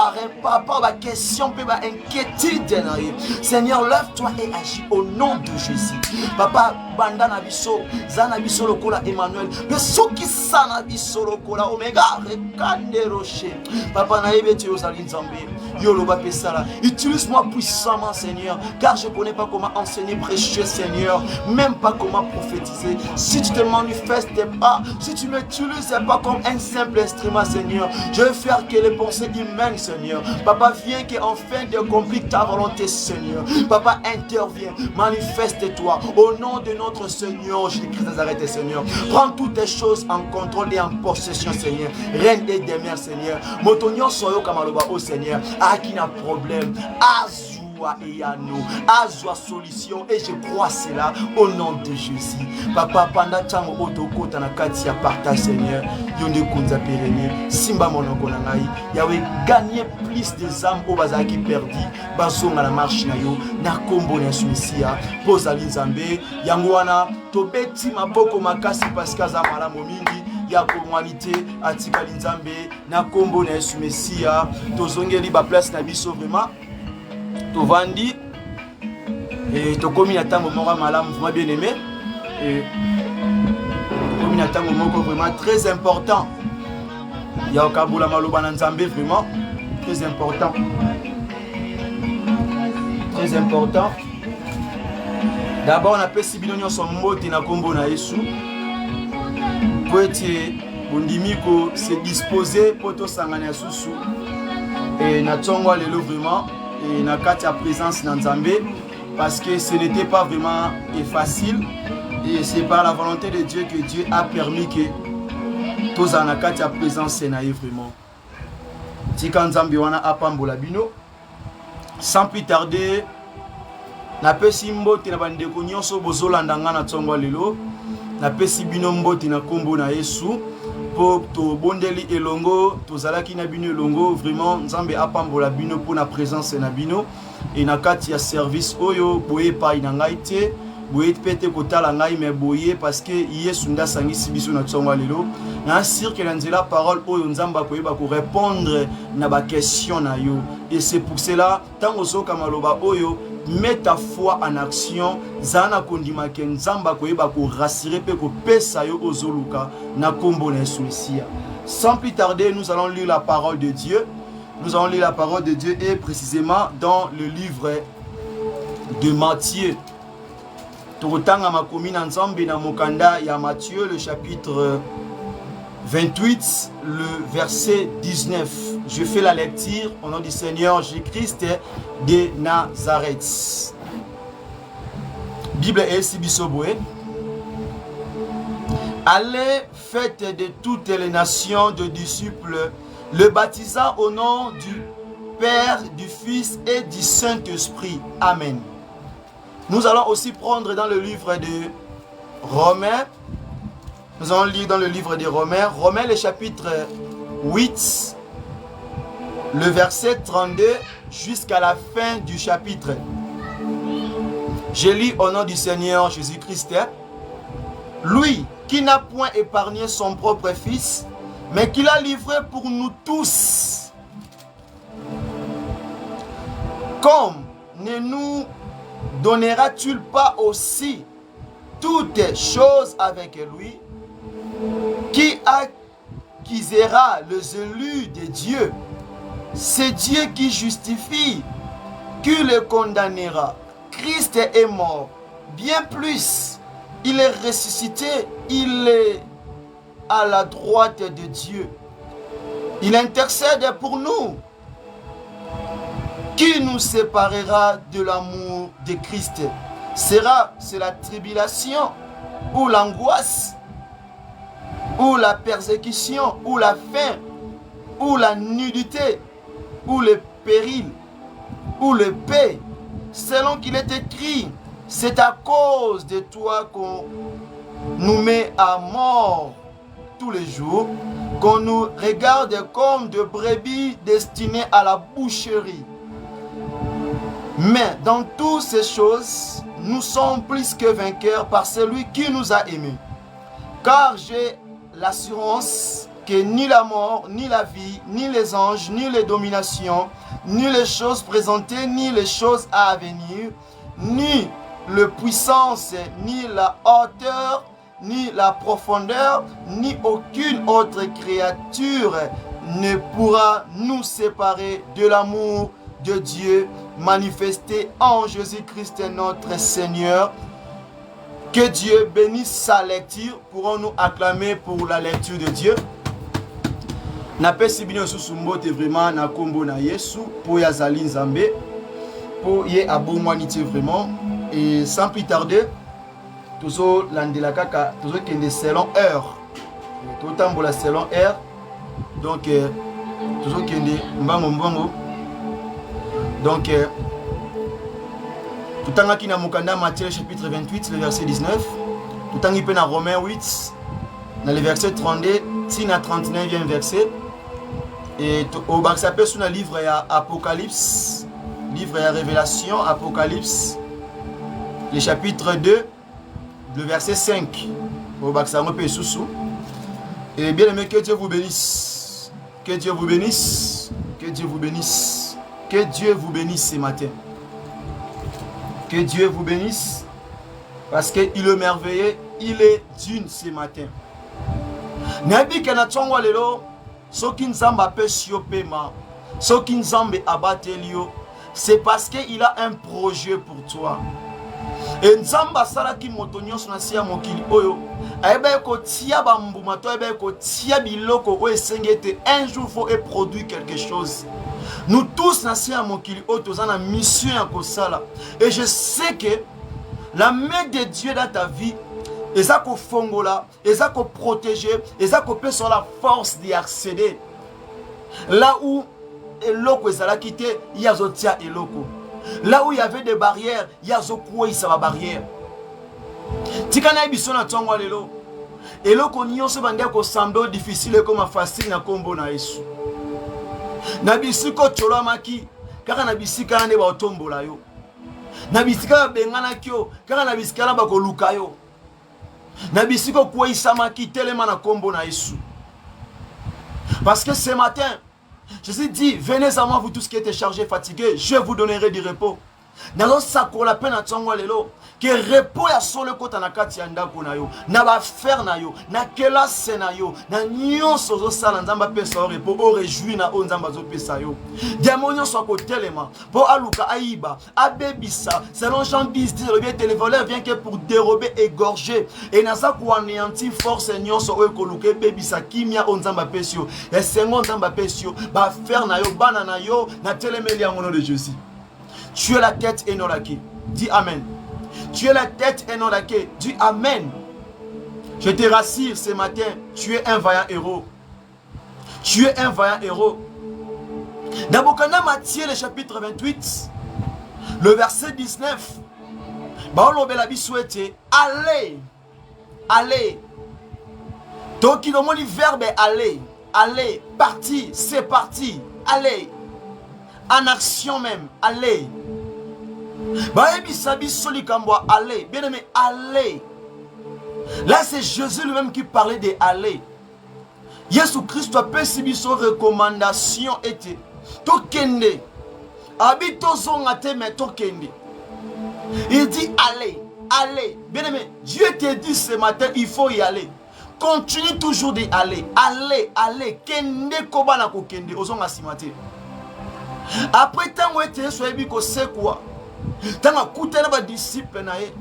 à la question pe ba inquiétude na ye. Seigneur, lève-toi et agis au nom de Jésus. Papa banda na biso, zana biso lokola Emmanuel. Le soki sana biso lokola Omega rekande rocher. Papa na yebe te ozali nzambe. Yo loba pesala. Utilise-moi puissamment Seigneur, car je ne connais pas comment enseigner, prêcher Seigneur, même pas comment prophétiser. Si tu te manifestes pas, si tu ne m'utilises pas comme un simple instrument Seigneur, je vais faire que les pensées humaines Seigneur. Papa, viens qu'enfin de compliquer ta volonté Seigneur. Papa, interviens, manifeste-toi au nom de notre Seigneur Jésus-Christ Nazareth Seigneur. Prends toutes tes choses en contrôle et en possession Seigneur. Reine et demeure Seigneur. Motonio soyo kamaloba au Seigneur. À qui n'a problème. Et à nous, à joie solution, et je crois cela au nom de Jésus. Papa, pendant tango otoko tanakati ya partage Seigneur, yonde kunza pérenne, simba monoko nangai, Yahweh gagner plus des âmes au bazaki perdu, bazonga la marche na yo, na kombo na Messia, pozali nzambe, yango wana tobeti maboko makasi parce que za malamu mingi. Ya humanité atikali nzambe na kombo na Messia, tozongeli ba place na biso vraiment. Tovandi et tokomi na tango moko malamu vraiment bien aimé et tokomi na tango moko vraiment très important ya okabula maloba na nzambe vraiment très important d'abord on appelle si bino nyonso mbote na kombo na Yesu po ete Bondimiko s'est disposé pour tout sangana susu et na tongo lelo vraiment et na katia présence dans Nzambe parce que ce n'était pas vraiment facile et c'est par la volonté de Dieu que Dieu a permis que tous en katia présence na vraiment. Tika Nzambe wana apambola bino sans plus tarder na pesi mbote na bandeko nyonso bozolanda nga na tongo lelo na pesi bino mbote na kombo na Yesu pour to bondeli elongo tozalaki na bino elongo vraiment Nzambe apambola bino pour na présence na bino et na kati ya service oyo boye pa ina ngai te boye pete kotala ngai mais boye parce que Yesu nda sangisi biso na tongo lelo na sir que la parole oyo Nzamba koyeba ko répondre na ba question na yo et c'est pour cela tango soka maloba oyo mets ta foi en action zana kondima ke Nzamba koyeba ko rassurer pe ko pesa yo ozoluka na kombo na Yesu Messia. Sans plus tarder, nous allons lire la parole de Dieu. Nous allons lire la parole de Dieu et précisément dans le livre de Matthieu. Totanga makomi na Nzambe na mokanda ya Matthieu le chapitre 28, le verset 19. Je fais la lecture au nom du Seigneur Jésus-Christ de Nazareth. Bible est Sibisoboué. Allez, faites de toutes les nations de disciples, le baptisant au nom du Père, du Fils et du Saint-Esprit. Amen. Nous allons aussi prendre dans le livre de Romains. Nous allons lire dans le livre de Romains. Romains, le chapitre 8, le verset 32 jusqu'à la fin du chapitre. Je lis au nom du Seigneur Jésus-Christ. Lui qui n'a point épargné son propre Fils, mais qui l'a livré pour nous tous. Comme ne nous donnera-t-il pas aussi toutes choses avec lui? Qui acquisera les élus de Dieu? C'est Dieu qui justifie. Qui le condamnera? Christ est mort. Bien plus, il est ressuscité. Il est à la droite de Dieu. Il intercède pour nous. Qui nous séparera de l'amour de Christ? C'est la tribulation ou l'angoisse ou la persécution ou la faim ou la nudité ou le péril ou le paix, selon qu'il est écrit, c'est à cause de toi qu'on nous met à mort tous les jours, qu'on nous regarde comme de brebis destinées à la boucherie. Mais dans toutes ces choses, nous sommes plus que vainqueurs par celui qui nous a aimés. Car j'ai l'assurance que ni la mort, ni la vie, ni les anges, ni les dominations, ni les choses présentées, ni les choses à venir, ni la puissance, ni la hauteur, ni la profondeur, ni aucune autre créature ne pourra nous séparer de l'amour de Dieu manifesté en Jésus-Christ notre Seigneur. Que Dieu bénisse sa lecture. Pourrons-nous acclamer pour la lecture de Dieu? Na pesi bino susumbote vraiment na kombo na Yesu pour yazali Nzambe pour ye abomwanité vraiment et sans plus tarder tozo landela kaka tozo kende selon heure totambola selon heure donc tozo kende mbongo donc tutangaki na mokanda Matthieu chapitre 28 le verset 19 tutangi pe na Romains 8 dans le verset 32 tina 39e verset. Et au bas ça peut sur le livre à Apocalypse, livre à Révélation, Apocalypse, le chapitre 2, le verset 5. Au bas ça peut sous. Et bien aimé, que Dieu vous bénisse. Que Dieu vous bénisse. Que Dieu vous bénisse. Que Dieu vous bénisse ce matin. Que Dieu vous bénisse. Parce qu'il est merveilleux, il est d'une ce matin. Nabi Kenatongo lelo. Soki Nzamba apesi yo pema, soki Nzambe abateli yo, c'est parce qu'il a un projet pour toi. Et nzamba salaki moto nyonso na siya mokili oyo ayeba ko tia bambuma to ayeba ko tia biloko o esengete un jour faut produire quelque chose. Nous tous na siya mokili oyo tozana mission ya kosala. Et je sais que la main de Dieu dans ta vie eza ko fongola, eza ko protéger, eza ko pe sur la force d'y accéder. Là où eloko ezalaki te, yazotia eloko. Là où il y avait des barrières, il y a des barrières. Tikana biso na tongo lelo. Eloko nyonso bande ko semble difficile comme facile na kombo na Yesu. Na bisiko tsholo maki, kaka na bisika na ne ba otombola yo. Na bisika bengana kyo, kaka na bisika na ba ko luka yo. Na bisiko ko isamaki telema na kombo na Yesu. Parce que ce matin, Jésus dit, venez à moi vous tous qui êtes chargés, fatigués, je vous donnerai du repos. Dans sako la peine à tongo lelo, que repos ya solo kota na kati ya ndako na yo, na ba faire na yo, na kelase na yo, na nyonso zo sala nzamba pesa o repos, o réjouir na o nzamba zo pesa yo. Diamonyo so ko telema, po aluka aiba, abebisa, selon Jean 10 dit le bien les voleurs vient que pour dérober, égorger, et na sa ko anéantir force nyonso o ekoluke bebisa kimia o nzamba pesio, et sengo nzamba pesio, ba faire na yo, bana na yo, na telemeli en nom de Jésus. Tu es la tête et non la queue. Dis Amen. Tu es la tête et non la queue. Dis Amen. Je te rassure ce matin. Tu es un vaillant héros. Tu es un vaillant héros. Dans Bokana Matthieu, le chapitre 28, le verset 19. Allez. Allez. Donc il demande le verbe aller. Allez. Partir. C'est parti. Allez. En action même. Allez. Allez. Bien aimé, allez. Là, c'est Jésus lui-même qui parlait de aller. Jésus Christ a perçu son recommandation était Tokende. Habito zongate mais Tokende. Il dit allez. Allez. Bien aimé, Dieu te dit ce matin, il faut y aller. Continue toujours d'y aller. Allez. Allez. Kende kobana ko kende. Ozonga simate. Après tant que tu es sur le c'est quoi? Tant que tu es disciple nae.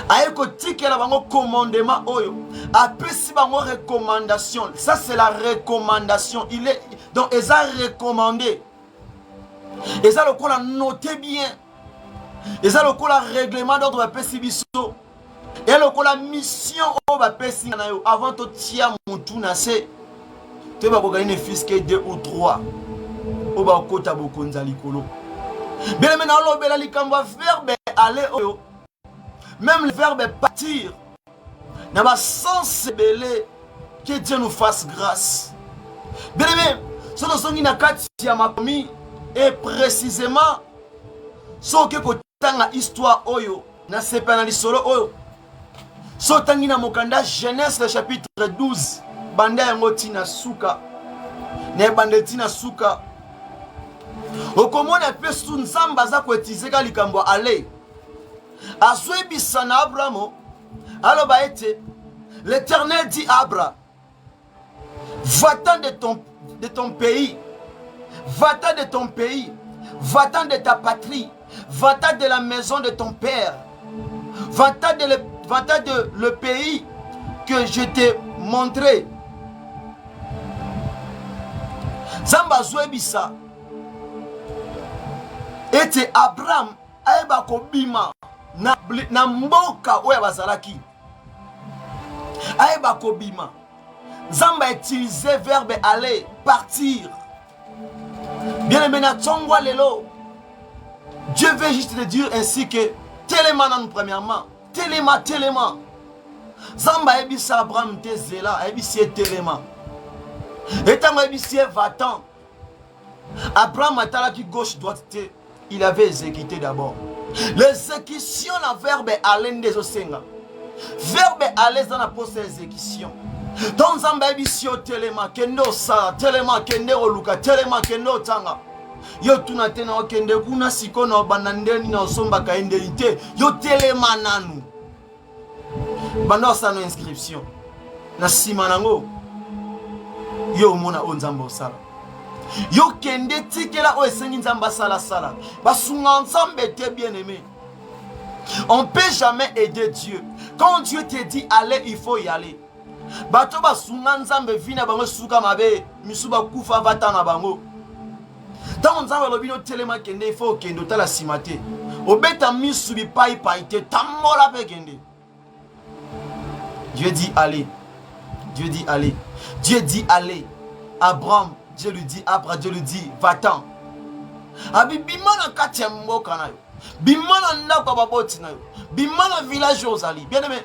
Aeko tike la bango commandement oyo. Après si bango recommandation. Ça c'est la recommandation. Il est donc ils ont recommandé. Ils ont le coup la noté bien. Ils ont le coup la règlement d'ordre va pesibiso. Et le coup la mission au va pesi na yo avant to tia mutu na se. Tu vas gagner fisque 2 ou 3. Oba kota bokonza likolo. Bien maintenant l'obéla likamba verbe aller oyo. Même le verbe partir. N'a pas sens belé que Dieu nous fasse grâce. Bien aimé, ce que nous na kati ya makomi et précisément ce que kotanga histoire oyo na sepana lisolo oyo. So tangi na mokanda Genèse le chapitre 12 banda yango tina suka. Ne bandeti na suka. Okomona pe sunzamba za kwetizeka likambo ale. Azwebisa na Abraham. Aloba ete l'Éternel dit à Abraham, va-t'en de ton pays. Va-t'en de ton pays. Va-t'en de ta patrie. Va-t'en de la maison de ton père. Va-t'en de le pays que je t'ai montré. Zamba zwebisa. Ete Abraham aeba kobima na mboka oya bazalaki. Aeba kobima. Zamba utilisé verbe aller, partir. Bien aimé na tongwa lelo. Dieu veut juste te dire ainsi que téléma nan premièrement. Téléma. Zamba ebisa Abraham te zela, ebisi téléma. Et tant ebisi va-t'en. Abraham atala qui gauche droite te. Il avait exécuté d'abord. L'exécution, la verbe aller des osenga. Verbe aller dans la poste exécution. Dans Zamba ebisio telema kendo sa, telema kendo luka, telema kendo tanga. Yo tuna tena okende kuna sikono banandeni na osomba ka indelite. Yo telema nanu. Bando sa no inscription. Na simanango. Yo mona onzamba osala. Yo kende tikela o esengi nzamba sala. Basunga ensemble te bien aimé. On ne peut jamais aider Dieu. Quand Dieu te dit allez, il faut y aller. Bato ba sunga nzambe vina bango suka mabe misuba kufa vata na bango. Tant nzambe lobino telema kende il faut kendo tala simate. Obeta misubi pai paite tamola pe kende. Dieu dit allez. Dieu dit allez. Dieu dit allez. Abraham, Dieu lui dit va-t'en. Abi bimana katia mboka na yo. Bimana ndako baboti na yo. Bimana village ozali. Bien aimé.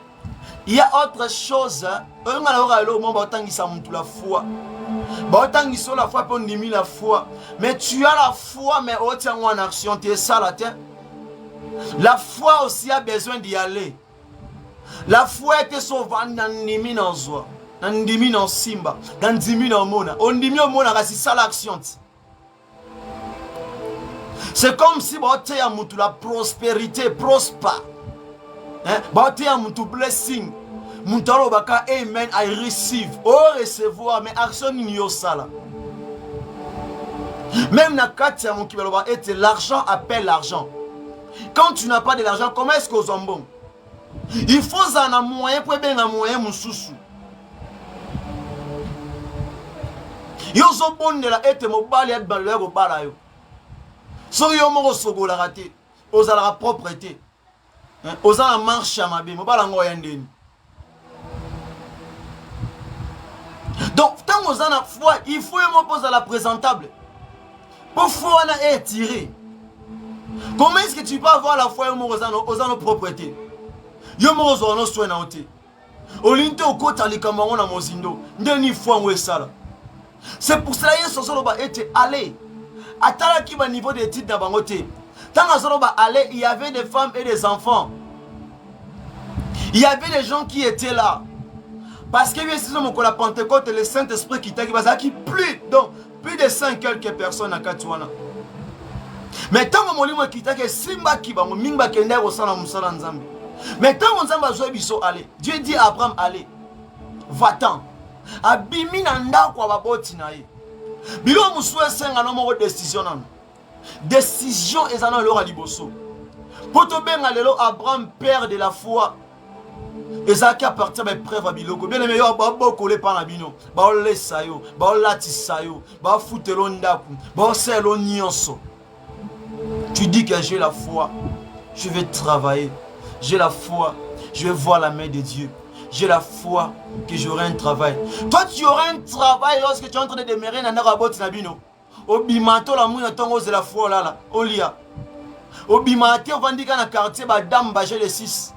Il y a autre chose, la foi, mais tu as la foi, mais en action, tu es ça la terre. La foi aussi a besoin d'y aller. La foi était sauvante dans Nimi dans Zoa, dans Nimi dans Simba, dans Nimi dans Mona. On dit mieux Mona, c'est ça l'action. C'est comme si tu as la prospérité, prospère. Tu as mon blessing. Moutalo baka amen, I receive. Oh recevoir, mais action n'y a ça. Même na katia mon kibaloba était l'argent appelle l'argent. Quand tu n'as pas de l'argent, comment est-ce qu'on s'en bon? Il faut un moyen pour bien un moyen mon sousou. Yo so bon de la ete mo bali et balé ko bala yo. So yo mo sogo la raté. Oza la propreté. Oza la marche à ma bé, mo bala ngo yandeni. Donc, tant qu'on a foi, il faut me poser à la présentable. Pour foi, on a tiré. Comment est-ce que tu peux avoir la foi aux nos propriétés? Yo mo zo no soin na ote. Olinte au kota li kamango na mozindo. Ndeni foi ngwe sala. C'est pour cela que ce solo ba était allé. Atala ki ba niveau d'études na bangote. Tant que solo ba allé, il y avait des femmes et des enfants. Il y avait des gens qui étaient là. Parce que la Pentecôte, le Saint-Esprit qui t'a dit plus de 5 quelques personnes à Katouana. Mais tant que mon livre qui t'a dit Simba qui va mingba kende au sana musala nzambe. Mais tant que nzamba zo biso aller. Dieu dit à Abraham allez. Va-t'en. Abimi na ndako aboti na ye. Bilo muswe senga no mo décision nan. Décision ezana lora liboso. Poto benga lelo Abraham père de la foi. Et ça qui appartient à preuve à Biloko. Bien aimé, beaucoup les parabino. Ba le sayo, ba lati sayo, ba futelo ndaku, ba selo nyonso. Tu dis que j'ai la foi, je vais travailler. J'ai la foi, je vais voir la main de Dieu. J'ai la foi que j'aurai un travail. Toi, tu auras un travail lorsque tu es en train de demeurer dans la botte nabino. Obimato la mouille tongo de la foi là, Olia. Obimato vandika na quartier ba dame ba j'ai les 6.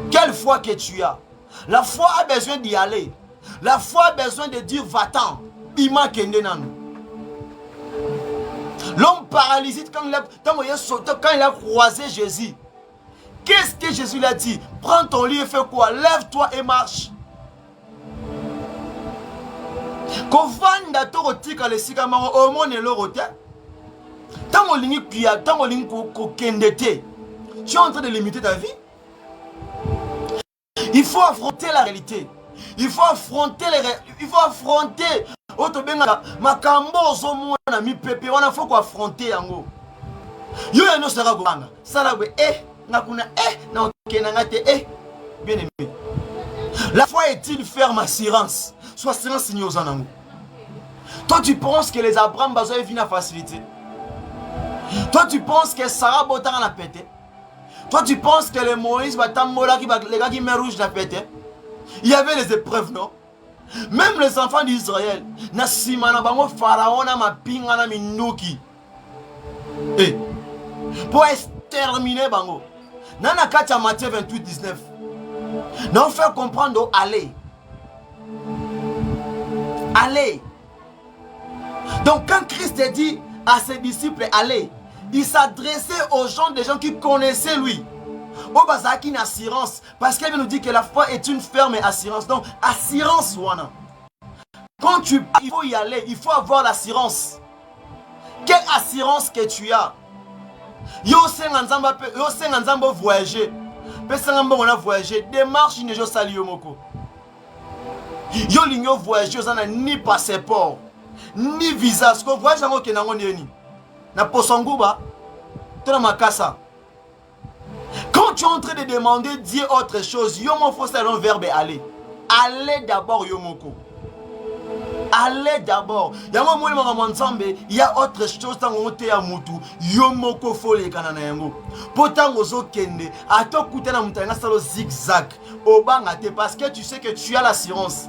Quelle foi que tu as? La foi a besoin d'y aller. La foi a besoin de dire va-t'en. Bima kende nan. L'homme paralysé quand il a croisé Jésus. Qu'est-ce que Jésus lui a dit? Prends ton lit et fais quoi? Lève-toi et marche. Kovanda torotika le sikamaro omone lorote. Tango lingi kuya, tango lingi ko kendete. Tu es en train de limiter ta vie? Il faut affronter la réalité. Il faut affronter il faut affronter. Makambo ozomona mi pepe wana faut affronter yango. Yo eno sera gobanga. Sala we nakuna na okena ngate bien aimé. La foi est-il ferme assurance? Soit assurance signé aux anango. Toi tu penses que les Abraham bazoy vient à facilité. Toi tu penses que Sarah Botan a pété. Toi tu penses que les Moïse Batambola les gars qui met rouge la pété. Il y avait les épreuves, non? Même les enfants d'Israël, Nassimana bango Pharaon na mapinga na minuki. Pour exterminer bango. Nana kacha Matthieu 28-19. Non faire comprendre allez. Allez. Donc quand Christ a dit à ses disciples allez, il s'adressait aux gens, des gens qui connaissaient lui. Au bazaki une assurance. Parce qu'elle nous dit que la foi est une ferme assurance. Donc, assurance, wana. Quand il faut y aller, il faut avoir l'assurance. Quelle assurance que tu as? Yo senganzamba voyager. Pesangamba on a voyagé. Démarche une jo sali yomoko. Yo ligno voyager, on a ni passeport, ni visa. Ce qu'on voyage en kenango ni. Na posonguba, tona makasa. Quand Quand tu es en train de demander Dieu autre chose, yo mon faut c'est un verbe aller. Allez d'abord yo moko. Allez d'abord. Il y a autre chose dans le monde ya mutu. Yo moko faut les kanana yango. Pourtant ozo kende. Ato kutena mutanga salo zigzag. Obangate parce que tu sais que tu as l'assurance.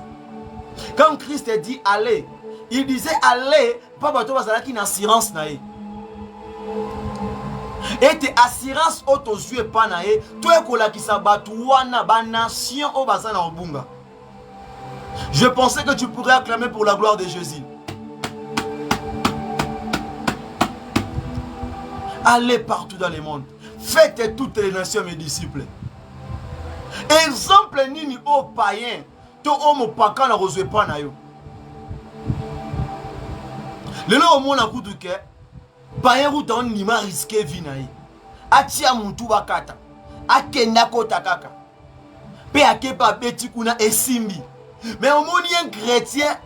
Quand Christ dit allez, il disait allez, pas bato bazala ki na assurance na ye. Et tes assurances auto yeux pas na ye, toi kola ki sa batu wana ba nation o bazana obunga. Je pensais que tu pourrais acclamer pour la gloire de Jésus. Allez partout dans le monde. Faites toutes les nations mes disciples. Exemple nini au païen, to homo paka na rozwe pa na yo. Lelo au monde akutu ke païen ruta on nima risqué vie na ye. Atia mutu bakata. Akenda kota kaka. Pe akepa beti kuna esimbi. Mais au monde un chrétien,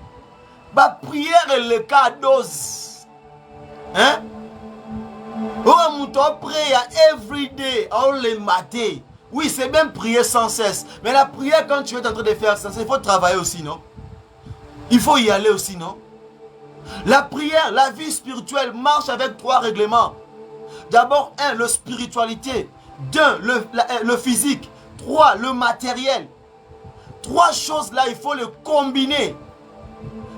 ba prière le cas dose. Hein? Oh, mon temps prie every day, all le matin. Oui, c'est bien prier sans cesse. Mais la prière, quand tu es en train de faire ça, il faut travailler aussi, non? Il faut y aller aussi, non? La prière, la vie spirituelle marche avec 3 règlements. D'abord, 1, le spiritualité. 2, le physique. 3, le matériel. 3 choses là, il faut les combiner.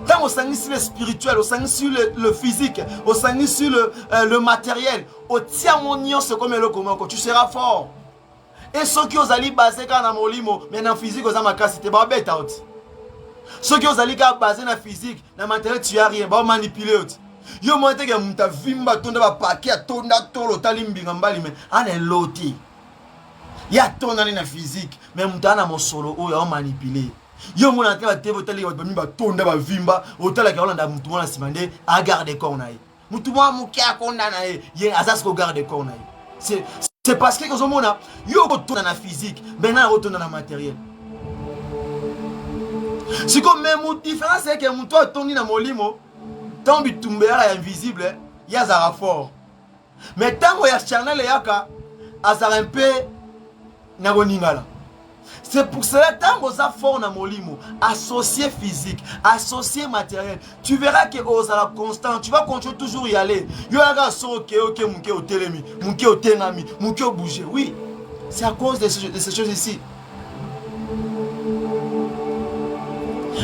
Quand on s'ennuie sur le spirituel, on s'ennuie sur le physique, on s'ennuie sur le matériel, on tient mon nion, c'est comme le commun, tu seras fort. Et ceux qui ont allé baser quand on a molimo, mais dans le physique, on a ma casse, c'était pas bête out. Ceux qui ont allé baser dans le physique, dans le matériel, tu as rien, bah manipuler out. Yo monte que mon ta vimba tonda ba paquet tonda tolo talimbi ngambali mais on est loti. Ya tonda na physique, mais mon ta na mon solo ou ya manipuler. Yo mon ante ba tevo tali ba mi ba tonda ba vimba otala ka olanda mutu mona simande a garder corps na ye. Mutu mwa mukia konda na ye, ye azas ko garder corps na ye. C'est parce que quand on a yo tonda na physique, maintenant on tonda na matériel. C'est comme même différence c'est que mutu tondi na molimo. Tant que tu es invisible, il y a un fort. Mais tant que tu es charnel, il y a un peu de. C'est pour cela que tant que tu es fort dans mon limo, associé physique, associé matériel, tu verras que tu es constant, tu vas continuer toujours y aller. Il y a un son qui est au télémi, qui est au ténami, qui est au bouger. Oui, c'est à cause de ces choses ici.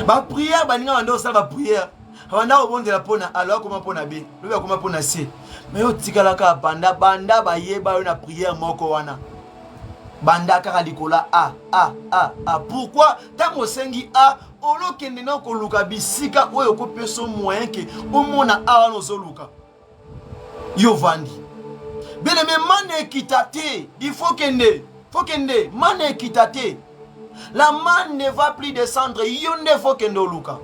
Ma prière, ma prière. Banda obonde la pona alors comment pona B le comment pona C mais yo tikalaka banda ba yeba na prière moko wana banda kaka likola a pourquoi tant osengi a olokende na ko luka bisika oyo ko peso moyen ke omona a no zoluka yo vandi bien mais mane kitate il faut kende mane kitate la manne ne va plus descendre yo ne faut kende oluka.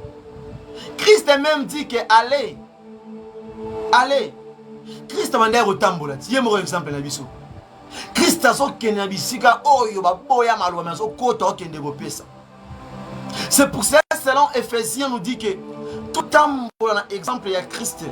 Christ même dit que allez. Christ m'a dit rotambola. Tiens mon exemple na biso. Christ a so kenya bisika oyo ba boya malwa mais so kota okende go pesa. C'est pour ça selon Éphésiens nous dit que tout temps pour exemple il y a Christ.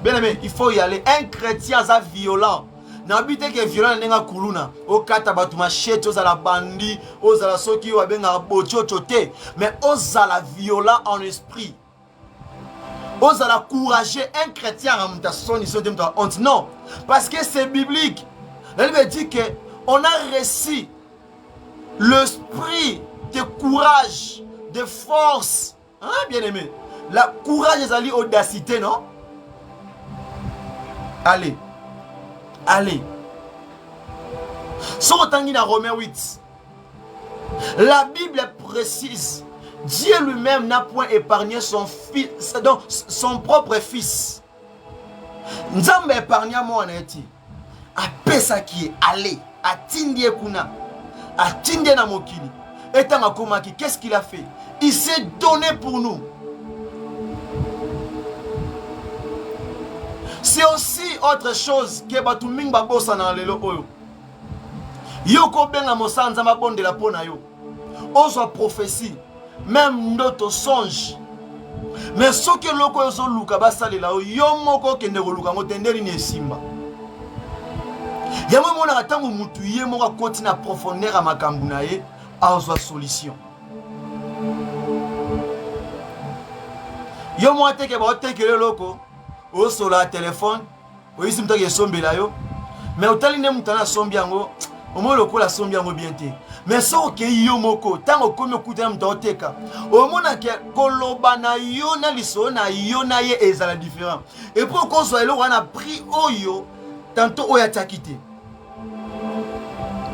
Bien aimé, il faut y aller. Un chrétien ça violent. N'habite que violent nenga kuluna. O kata batu machete ozala bandi, ozala soki wa benga bocho chote, mais ozala violent en esprit. Ose la courager un chrétien à montation non, parce que c'est biblique. Elle me dit que on a reçu l'esprit de courage, de force. Hein, bien aimé. La courage est allée audacité, non? Allez. Sur Tanguy dans Romains 8, la Bible précise. Dieu lui-même n'a point épargné son fils, donc son propre fils. Nzambe épargné moi en eti. A pesa qui est allé, a tindie kuna, a tindie na mokili. Et tant komaki, qu'est-ce qu'il a fait? Il s'est donné pour nous. C'est aussi autre chose que batu mingba bossa na lelo oyo. Yoko benga mosanza mabonde la pona yo. Ozo prophétie. Même notre songe. Mais ce que l'oko yoso luka basale la yo moko kende luka ngotendeli ne simba. Yama mona atango mutu ye moka koti na profondeur à makambu na ye azwa solution. Yo mo ateke ba otekele loko o sola téléphone o isi mutaki esombela yo mais otali ne mutana sombi yango o mo lokola sombi yango bien te mais so ke yo moko tango komi okutana mutu oteka o mona ke koloba na yo na liso na yo na ye ezala différent et pour qu'on soit eloko wana pris oyo tantôt oyo atakite.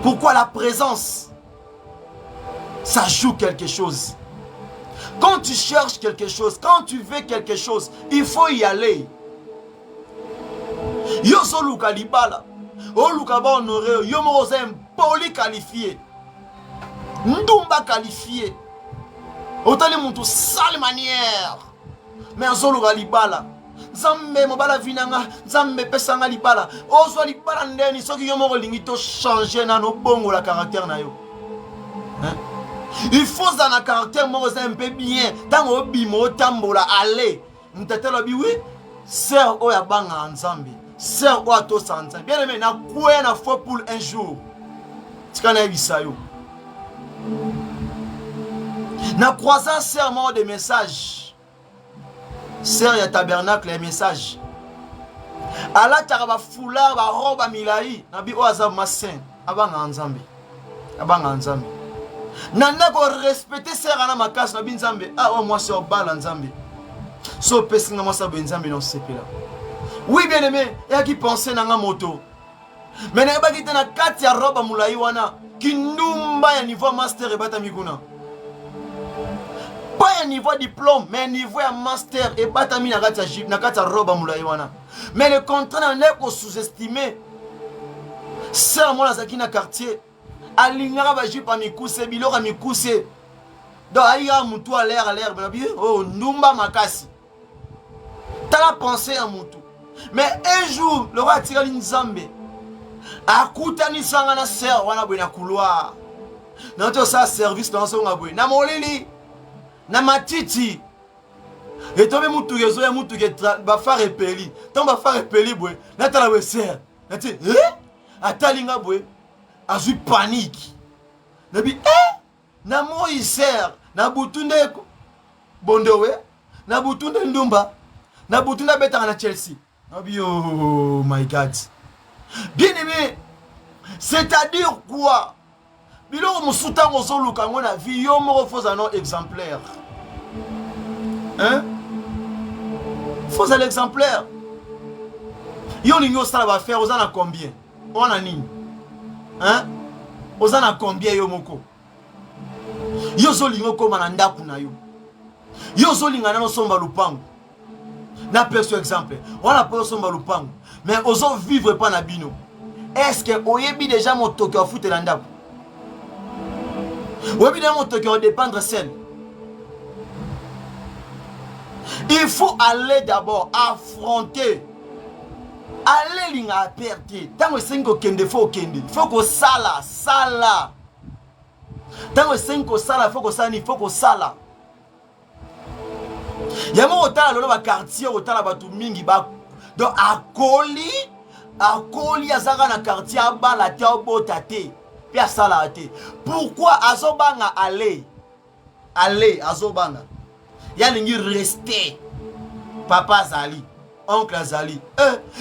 Pourquoi la présence ça joue quelque chose. Quand tu cherches quelque chose, quand tu veux quelque chose, il faut y aller. Yo so luka libala, o luka ba honoré, yo mo oza poli qualifié, ndumba qualifié, otali muntu sale manière, mais so luka libala, Nzambe mobala vinanga, Nzambe pesanga libala, ozo libala ndeni soki yo mo lingi to changer na no bongo la caractère na yo. Hein? Il faut dans un caractère moi un peu bien. Tant au bimo tambola aller. M'tatela bi oui. Sœur oya banga ensemble. Sœur oya to sanza. Bien aimé na quoi na foi pour un jour. Tikana bisayo. Na croisant sœur moi des messages. Sœur ya tabernacle les messages. Ala taraba foulard ba robe milai. Na bi oya ma saint. Abanga ensemble. Abanga ensemble. Nana ko respecter sera na makasi na binzambe ah moi c'est au bal nzambe so pesinga moi ça benzambe non sepela. Oui bien aimé et qui penser na nga moto mais na ba kite na kati ya roba mulai wana kindumba ya niveau master e bata miguna pas ya niveau diplôme mais niveau ya master e bata mi na kati ya jip na kati ya roba mulai wana mais le contrat na ko sous-estimer c'est moi la zakina quartier alingara ba jipa mikuse bilora mikuse do aya mutu a l'air bien oh ndumba makasi tala penser à mutu mais un jour le roi tira nzambe akutani sanga na sœur wana bwe na couloir na to sa service dans son ngabwe na molili na matiti et tobe mutu gezo ya mutu ke ba faire repeli ton ba faire repeli bwe na tala we sœur na ti atalinga bwe azui panique. Nabi na Moïse na butunde ko bondowe na butunde ndumba na butunda betanga na Chelsea. Nabi oh my God. Bien aimé, c'est-à-dire quoi? Biloko musuta ngozoluka ngona vie yo moko faux un exemplaire. Hein? Faux un exemplaire. Yo lingo ça va faire aux ana combien? On a nini? Hein? Ozana combien yo moko? Yo zolingo koma na ndaku na yo. Yo zolinga na no somba lupango. Na perso exemple. On a pas somba lupango. Mais ozo vivre pas na bino. Est-ce que oyebi déjà mon toke au foot na ndaku? Oyebi déjà mon toke au dépendre celle. Il faut aller d'abord affronter. Allez linga perdre. Tango sengo kende fo kende. Faut ko sala. Tango sengo sala faut ko sani faut ko sala. Yamo otala lolo ba quartier otala batu mingi ba donc akoli azaka na quartier abala te obota te. Puis asala te. Pourquoi azobanga aller azobanga. Ya lingi rester. Papa Zali. Oncle Azali,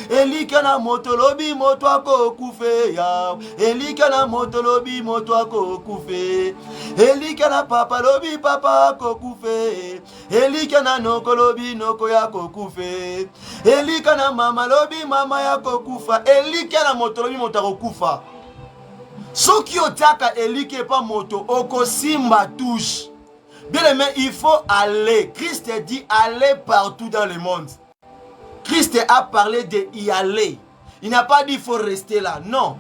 Elikana motolobi motwako kufe ya, Elikana motolobi motwako kufe, Elikana papa lobi papa ko kufe, Elikana noko lobi noko ya ko kufe, Elikana mama lobi mama ya ko kufa, Elikana motolobi motako kufa. Soki otaka elike pa moto oko simba touche. Bien aimé, il faut aller. Christ dit aller partout dans le monde. Christ a parlé de y aller. Il n'a pas dit il faut rester là. Non.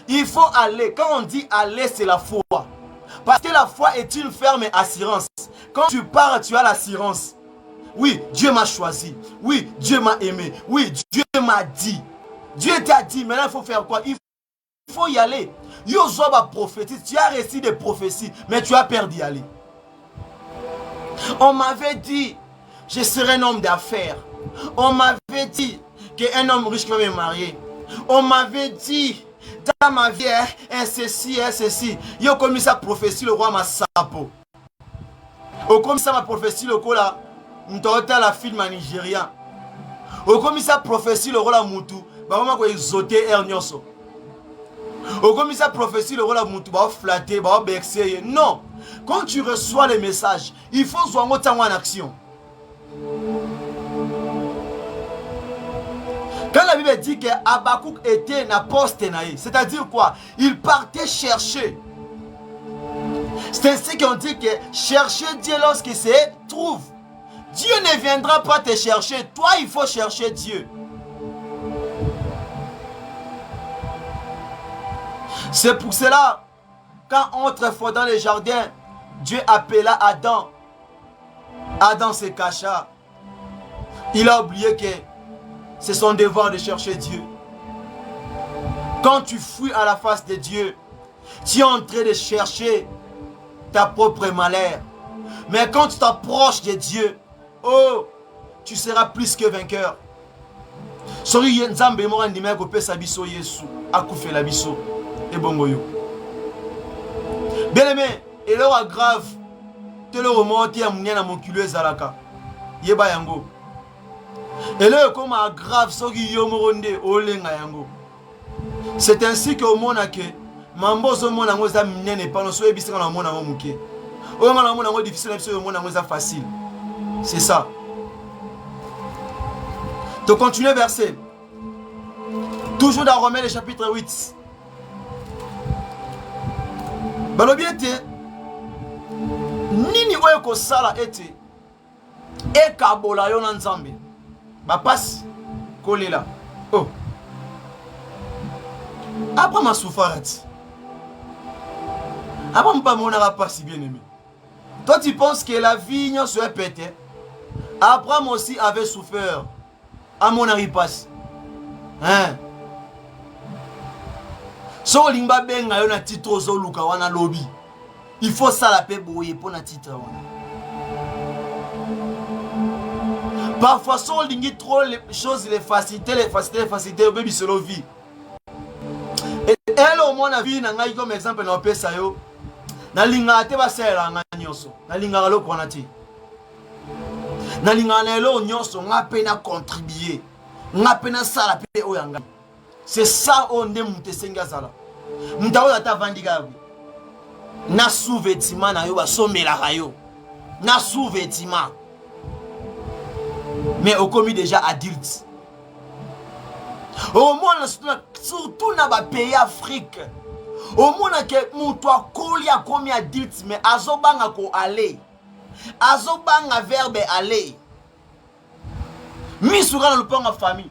Il faut aller. Quand on dit aller, c'est la foi. Parce que la foi est une ferme assurance. Quand tu pars, tu as l'assurance. Oui, Dieu m'a choisi. Oui, Dieu m'a aimé. Oui, Dieu m'a dit. Dieu t'a dit. Maintenant, il faut faire quoi? Il faut y aller. Yozoba prophétise. Tu as reçu des prophéties, mais tu as peur d'y aller. On m'avait dit, je serai un homme d'affaires. On m'avait dit qu'un homme riche va me marier. On m'avait dit dans ma vie, ceci, ceci. Yo comme ça prophétie le roi Massapo. Au comme ça ma prophétie le cola, m'tota la film en Nigeria. Au comme ça prophétie le roi la Moutou, bah maman ko exoter air nyoso. Au comme ça prophétie le roi la Moutou, bah flatter, bah bercer. Non. Quand tu reçois les messages, il faut soit en action. Quand la Bible dit que Habakkuk était un poste, c'est-à-dire quoi? Il partait chercher. C'est ainsi qu'on dit que chercher Dieu lorsqu'il se trouve. Dieu ne viendra pas te chercher. Toi, il faut chercher Dieu. C'est pour cela, quand autrefois dans les jardins, Dieu appela Adam. Adam se cacha. Il a oublié que c'est son devoir de chercher Dieu. Quand tu fuis à la face de Dieu, tu es en train de chercher ta propre malheur. Mais quand tu t'approches de Dieu, oh, tu seras plus que vainqueur. Sori nzambe mo randi me ko pesa biso Yesu akufela biso e bongo yo. Bien aimé, et là grave te le remonter à munia na monkilo ezalaka. Yeba yango. Et là comme grave soki yo moronde olenga yango. C'est ainsi que au mona que mambozo mona ngoza minene pano so ebisika na mona momuke. O mona mona ngo difficile na biso mona ngoza facile. C'est ça. De continuer verset. Toujours dans Romains le chapitre 8. Balobiete nini oyo ko sala ete ekabola yo na nzambe. Ba passe kolela. Oh. Après ma souffrance. Après pas mon pas si bien aimé. Toi tu penses que la vie n'y serait pété. Abraham aussi avait souffert. À mon arrivée passe. Hein? So limba benga yo na titre zo luka wana lobby. Il faut ça la paix boye pour na titre wana. Parfois so lingi trop les choses les facilités baby solo vie. Et elle au moins la vie na ngai comme exemple na pesa yo. Na linga te ba sela nga nyoso. Na linga lo kona ti. Na linga na lo nyoso nga pena contribuer. Nga pena sala pe oyanga. C'est ça on est monté senga sala. Mtawo ata vandiga wi. Na sous-vêtement na yo ba somela rayo. Na sous-vêtement. Mais au commis déjà adulte. Au moins surtout dans les pays Afrique. Au moins que mutwa koli a commis adulte mais azobanga ko aller. Azobanga verbe aller. Misura dans le pan en famille.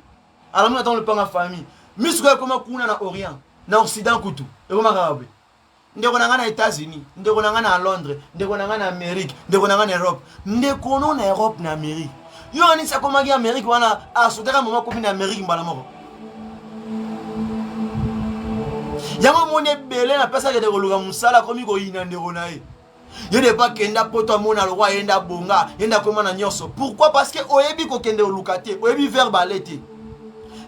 Alors nous dans le pan en famille. Misura comme kuna na Orient, na Occident kutu. Et comment arabe? Ndeko nanga na États-Unis, ndeko nanga na Londres, ndeko nanga na Amérique, ndeko nanga na Europe. Ndeko no na Europe na Amérique. Yo ani sa komagi Amérique wana asotaka mama komi na Amérique mbala moko. Yango mone belé na pesa ke de koluka musala komi ko ina ndeko na ye. Yo ne pas kenda poto mona le roi yenda bonga, yenda koma na nyoso. Pourquoi? Parce que oyebi ko kende olukate, oyebi verbalete.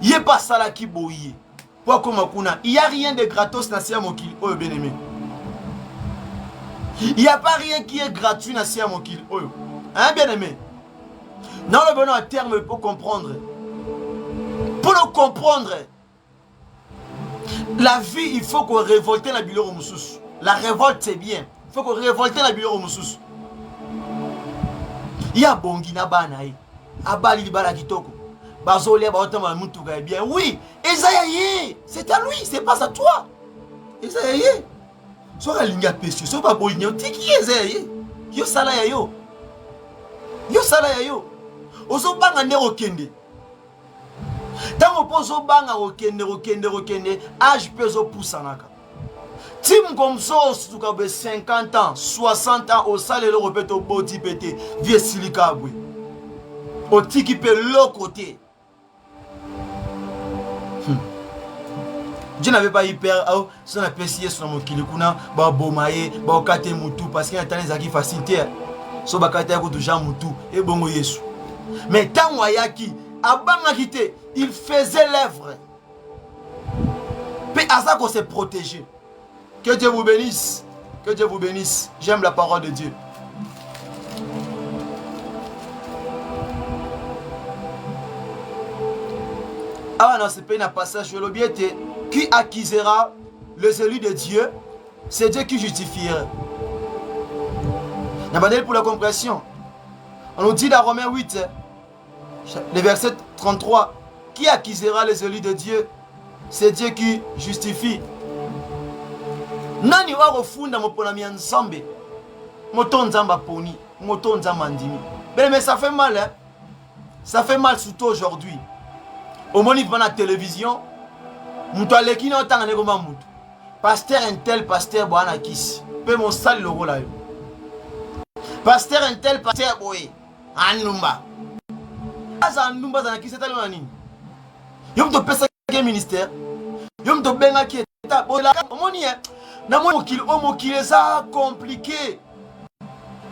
Yé pas ça là qui boye. Pour comme kuna, il y a rien de gratos na sia mokili, oh bien aimé. Il y a pas rien qui est gratuit na sia mokili, oh. Hein bien aimé. Dans le bon terme pour comprendre. Pour le comprendre. La vie, il faut qu'on révolte la biloro mususu. La révolte c'est bien. Il faut qu'on révolte la biloro mususu. Il y a bongina banaï. Abali libala kitoko. Bazolia baotama mutuga bien. Oui, Esaïe, c'est à lui, c'est pas à toi. Esaïe. Soit linga péché, soit pas boigno, tiki Esaïe. Yo sala ya yo. Yo sala ya yo. Ozo banga ndero kende. Tango pozo banga rokende, âge peso pousanaka. Tim comme ça, si tu as 50 ans, 60 ans, au salaire le repète au body pété, vieux silica oui. Au tiki peut l'autre côté. Je n'avais pas hyper si on a pesé sur mon kilikuna, ba bomaye, ba kate mutu parce qu'il y a des gens qui facilité. So ba kate ko déjà mutu et bongo Yesu. Mais tant wayaki abanga kité, il faisait l'œuvre. Puis Azako s'est protégé. Que Dieu vous bénisse. Que Dieu vous bénisse. J'aime la parole de Dieu. Ah non, c'est pas un passage. Je l'ai dit. Qui accusera les élus de Dieu? C'est Dieu qui justifiera. Pour la compréhension. On nous dit dans Romains 8, le verset 33, qui accusera les élus de Dieu? C'est Dieu qui justifie. Nani wa refunda mopona mi nzambe. Moto nzamba poni, moto nzamba ndimi. Mais ça fait mal, hein? Ça fait mal surtout aujourd'hui. Au moment où on a la télévision, mutu aleki na otanga neko ma mutu. Pasteur intel, pasteur boana kisi. Pe mon sale logo là. Pasteur intel, pasteur boy. Anumba. Asa anumba za kisi talo na nini? Yo mto pesa ke ministère. Yo mto benga ki eta bola. Omoni hein. Na mo mokile za compliqué.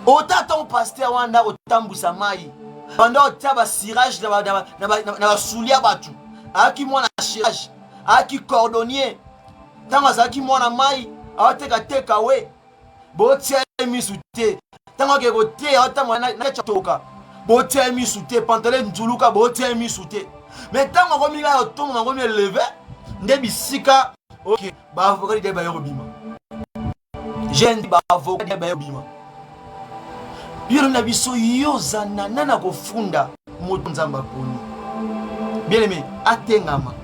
Ota ton pasteur wanda otambusa mai. Pendant otaba cirage na ba soulia batu. Aki mwana chirage, aki cordonnier. Tanga zaki mwana mai, awateka teka we. Botia misute. Tanga ke gote awata mwana na chotoka. Botia misute, pantalon nzuluka botia misute. Mais tanga ko mila otonga ngo mi lever, nde bisika OK, ba avocat de ba yobima. Jeune ba avocat de ba yobima. Biro na biso yozana nana kofunda moto nzamba poni. Bien aimé, atengama,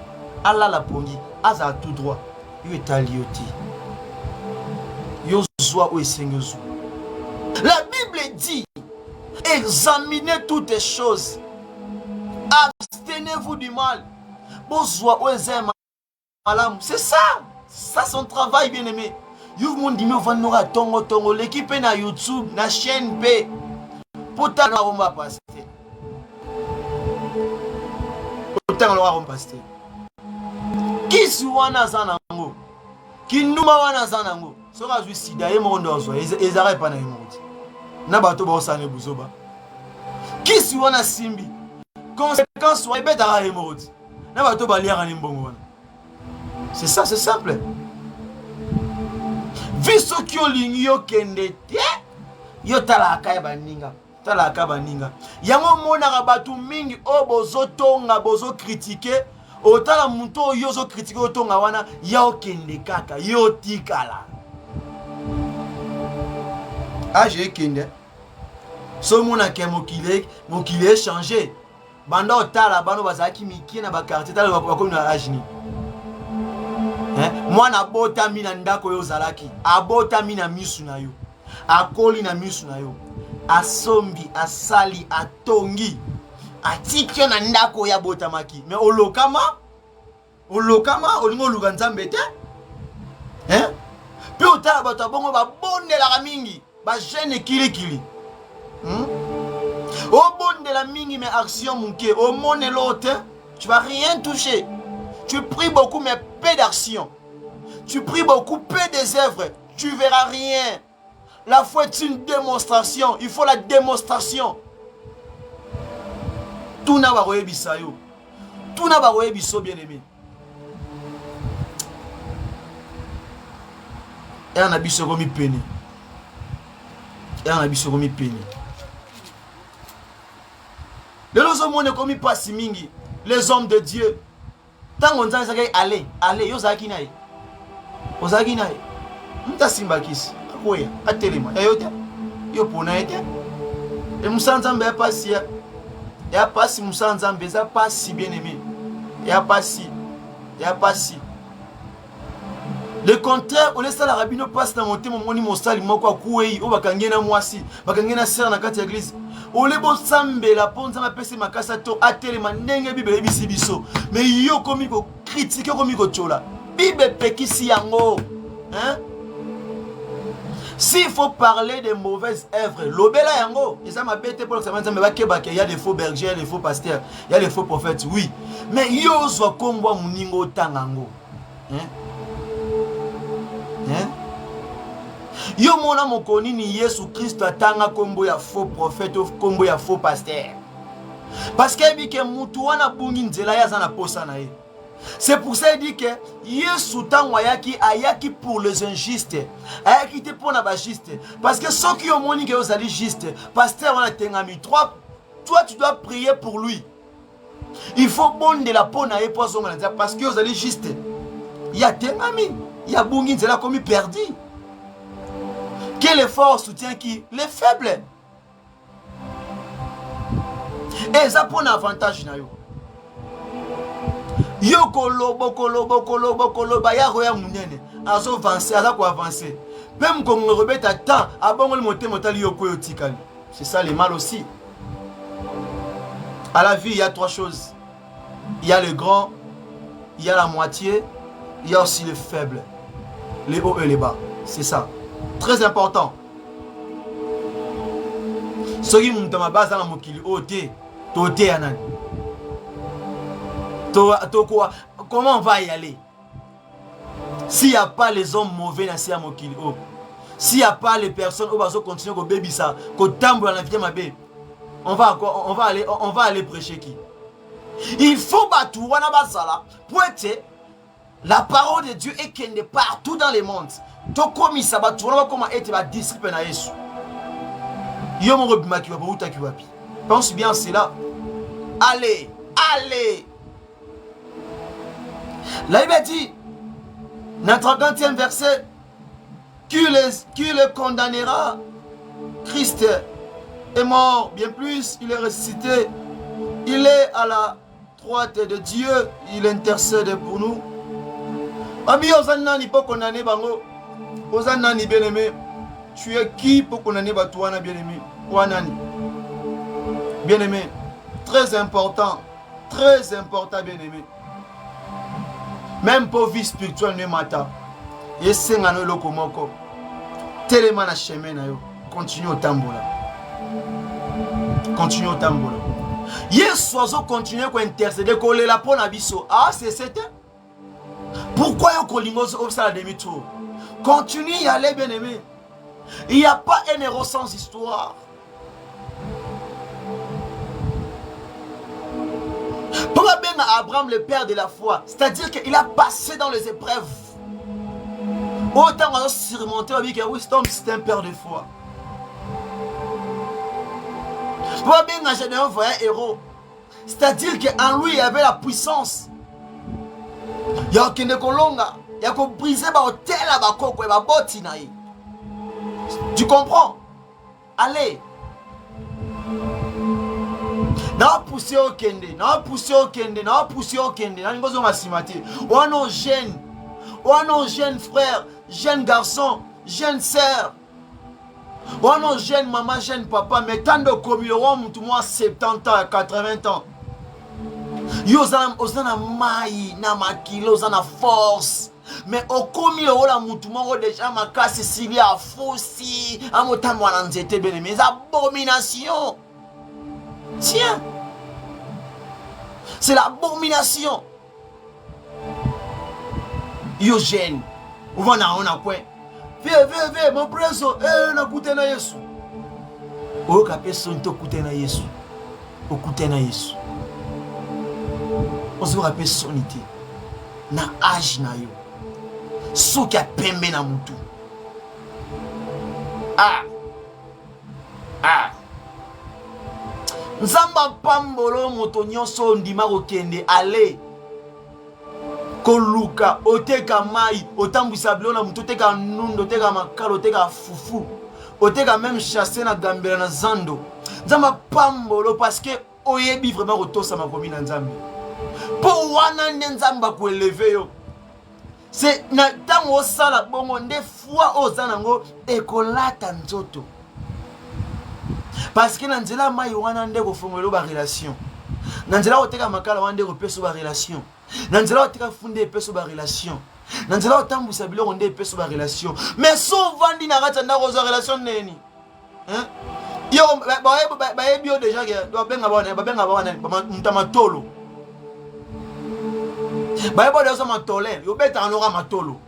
alala pongi, aza tout droit, yo etalioti. Yo zwa o esengezu. La Bible dit, examinez toutes les choses. Abstenez-vous du mal. Bon zwa o ezema malam. C'est ça. Ça son travail, bien aimé. Yo mon dimi vanora tongo l'équipe na YouTube, na chaîne P. Pourtant on va passer. Qui suwana zanango? Qui numa wana zanango? Sora ju sida ye mondo zo ezara pa na yimoti. Na bato ba osane buzoba. Qui suwana simbi? Conséquence wa ebeta ra yimoti. Na bato ba liara ni mbongo wana. C'est ça, c'est simple. Viso kyo lingi yo kende te yo talaka ya baninga. Talaka baninga. Yango mona batu mingi o bozo tonga bozo critiquer otala muto yo zo critiquer otonga wana ya okende kaka yo tikala. Ah j'ai kende. So mona ke mokile changer. Banda otala bano bazaki miki na ba quartier tala ba ko na ajini. Mwana bota mina ndako yo zalaki. Abota mina misu na yo. Akoli na misu na yo. Asombi, asali, atongi. Atikyo na ndako ya botamaki. Mais olokama olingo luka nzambe te. Pe otala bato bongo ba bondela mingi, ba jeune kili. O bondela mingi mais action munke, o mone l'autre, tu vas rien toucher. Tu pries beaucoup mais peu d'action. Tu pries beaucoup, peu des œuvres, tu verras rien. La foi est une démonstration. Il faut la démonstration. Tout n'a pas réussi ça. Tout n'a pas réussi bien aimé. Et on a bis remis peine. Et on a bis remis peine. Les hommes comme pas si mingi. Les hommes de Dieu. Tant on dit allez, yo zakinaï. Yo zakinaï. Mta simbakis. Oui, à téléma. Yo pona ete. Et Moussanzambe a passé. Et a passé Moussanzambe, ça passe si bien aimé. Et a passé. Le contraire, on laisse la rabino passe dans mon thème, mon sali, mon quoi, coué, ou bakangena moisi, bakangena serre dans la église. O le bon sambe la ponza ma pese makasa to a téléma nenge bible ebisi biso. Mais yo komi ko critiquer komi ko chola. Bible pekisi yango. Hein? S'il faut parler de mauvaises œuvres, l'obéla yango, et ça m'a bêté pour le savoir, il y a des faux bergers, il y a des faux pasteurs, il y a des faux prophètes, oui. Mais yo zo kombo muningo tangango. Hein? Yo mona mokoni ni Yesu Christ atanga kombo ya faux prophète ou kombo ya faux pasteur. Parce que bike mutu wana bungi nzela ya za na posa na ye. C'est pour ça qu'il dit que Yesu tango ayaki pour les injustes, ayaki te pour les justes. Parce que ceux qui ont moni que vous allez juste, pasteur on a tengami. Toi tu dois prier pour lui. Il faut bonne de la peau na poisson parce que vous allez juste. Il y a tengami, il y a bungi c'est là comme il perdu. Quel effort soutient qui? Les faibles. Et ça pour un avantage na yo. Yo kolo ba ya roya munene azo avancer aza ko avancer même comme on rebête à temps abongo le monter motali yo ko tikali. C'est ça le mal aussi. À la vie il y a trois choses. Il y a le grand, il y a la moitié, il y a aussi les faibles, les hauts et les bas. C'est ça. Très important. Ce qui monte ma base dans la mokili oté toté anan. Comment on va y aller? S'il n'y a pas les hommes mauvais dans ces mokili, s'il n'y a pas les personnes qui vont continuer à baby ça, on va aller prêcher qui? Il faut battre pour être la parole de Dieu est qu'elle est partout dans le monde. Donc comme ça va tourner comment être disciple na Yesu. Yo mon rebima qui va pas qui va. Pense bien c'est là. Allez. Là il va dit dans le 30e verset qui le condamnera. Christ est mort, bien plus il est ressuscité. Il est à la droite de Dieu, il intercède pour nous. Ami ozanani pour condamner bango. Ozanani bien-aimé. Tu es qui pour condamner Batouana bien-aimé? Wanani. Bien-aimé. Très important bien-aimé. Même pour vie spirituelle ne mata. Et c'est un lokomoko. Tellement na chemin na yo. Continue au tambola. Yes, oiseau continue à intercéder coller la peau na biso. Ah, c'est certain. Pourquoi yon kolimos au ça demi-tour? Continue y aller bien-aimé. Il n'y a pas un héros sans histoire. Pourquoi bien Abraham le père de la foi? C'est-à-dire qu'il a passé dans les épreuves. Autant on a surmonté, on dit que Wisdom c'est un père de foi. Pourquoi bien Généon voyait un héros? C'est-à-dire qu'en lui il y avait la puissance. Il y a aucune colonga. Il y a qu'on brisé par hôtel à Bakoko et Babotinaï. Tu comprends? Allez. Na poussé au kende. On nos jeunes frères, jeunes garçons, jeunes sœurs. On nos jeunes maman, jeunes papa, mais tant de communes, tout moi 70 ans, 80 ans. Osana mai na makilo osana force mais okomi ola mutu moko déjà makasi sili a fosi amotambo na nzete bene mais abomination. Tiens, c'est l'abomination. Yo jeune on a quoi? Viens mon preso na kutena Yesu. O kapeso nto kutena Yesu. O kutena Yesu. On se rappelle sonité na âge na yo so qui a pembe na mutu. Nzamba pambolo moto nyonso ndima kokende ale koluka oteka mai otambwisa bilona mutu oteka nundo oteka makalo oteka fufu oteka même chasser na gambela na zando. Nzamba pambolo parce que oyebi vraiment kotosa makomi na nzambe. Pour wana nzamba ko élever yo. C'est na tango sala bongo nde fois ozanango ekolata nzoto. Parce que nanzela mai wana nde ko fongelo ba relation. Nanzela oteka makala wana nde ko peso ba relation. Nanzela oteka funde peso ba relation. Nanzela otambusa biloko nde peso ba relation. Mais souvent ndi na kata ndako za relation neni. Hein? Yo ba bio déjà que doit benga bana mtamatolo. Baïbo de matolé, yo bête en aura matolo.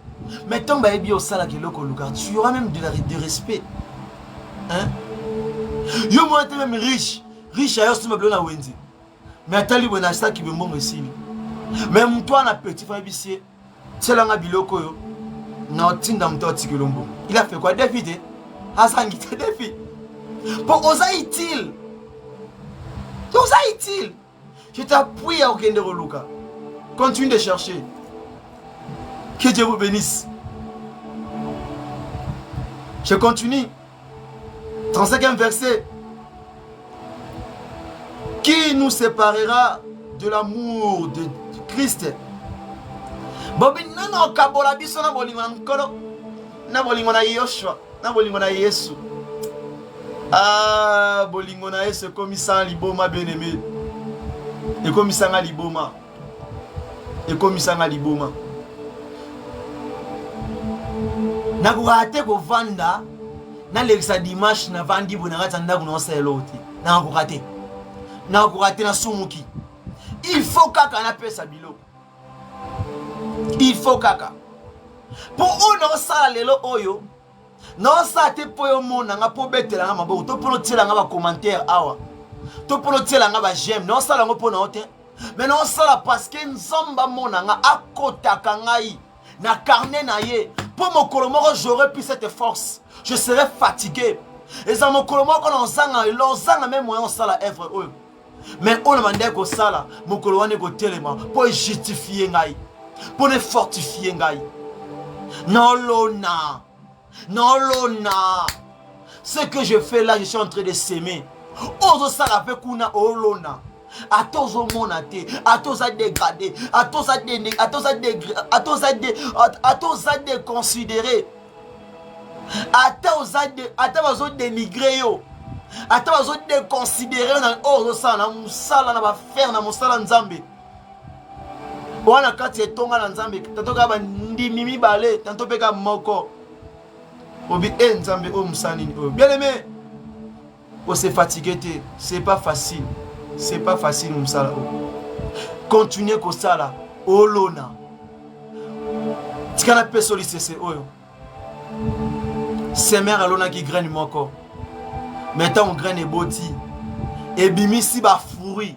Mais tant baïbi au sala qui loko luka, tu auras même de respect. Hein? Yo moi même riche ailleurs tu me blona wenzi. Mais atali bona ça qui me montre ici. Même toi, na petit frère Bissier, c'est là biloko yo. Na tinda mtoti kilombo. Il a fait quoi? David, Asangite défi. Pour osaïtil. Osaïtil. Je t'appuie à aucun de Luka. Continue de chercher. Que Dieu vous bénisse. Je continue. 35e verset. Qui nous séparera de l'amour de Christ? Bobi nano kabola biso na bolingo na nkolo. Na bolingo na Yoshua. Na bolingo na Yesu. Ah, bolingo na Yesu comme ça liboma bien-aimé. Et comme ça liboma. Et comme ça liboma. Na kurate ko vanda na lekisa dimanche na vandi bona ngata ndaku no seloti. Na kurate. Na kurate na sumuki. Il faut kaka na pesa bilo. Il faut kaka. Pour on sala lelo oyo. Non ça te poyo mona nga po betela nga maboko. To pono tela nga ba commentaire awa. To pono tela nga ba j'aime. Non sala ngo pona ote. Mais non sala parce que nzamba mona nga akotaka ngai na carnet na ye. Pour mon colomoro j'aurais pu cette force. Je serais fatigué. Et ça mon colomoro quand on sanga même moyen on sala œuvre oyo. Mais on demande ko sala mon colomoro ko telema pour justifier ngai. Pour ne fortifier ngai. Non lona. Non lona. Ce que je fais là, je suis en train de s'aimer. Ozo sala pe kuna olona. A tous au monde à tous à dégrader, à tous à dénigrer, à tous à déconsidérer, à tous à dénigrer yo, à tous à déconsidérer dans ozo sala na musala na ba faire na musala nzambe. Wana kati etonga na nzambe tatoka ba ndimi mibale tanto peka moko obi nzambe o musanini o bien aimé o se fatigué te c'est pas facile, c'est pas facile musala o continuer ko sala olona tikana peso lisese oyo semer alona ki graine moko mettons on graine eboti ebimisi ba fruit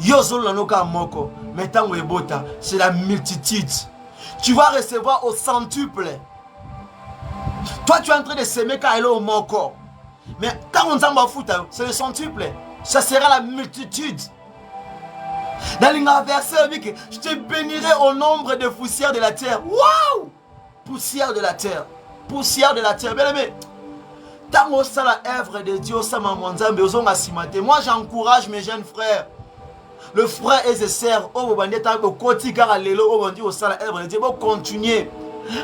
Yozol nanoka moko, maintenant webota, c'est la multitude. Tu vas recevoir au centuple. Toi, tu es en train de s'aimer quand elle est au moko. Mais quand on s'en va foutre, c'est le centuple. Ça sera la multitude. Dans le verset, je te bénirai au nombre de poussières de la terre. Waouh! Poussière de la terre. Poussière de la terre. Bien aimé. Tant que ça la œuvre de Dieu, moi j'encourage mes jeunes frères. Le frère et ses sœurs, au bandeta, au côté car lelo, au bandi au salaire, œuvre de Dieu, pour continuer.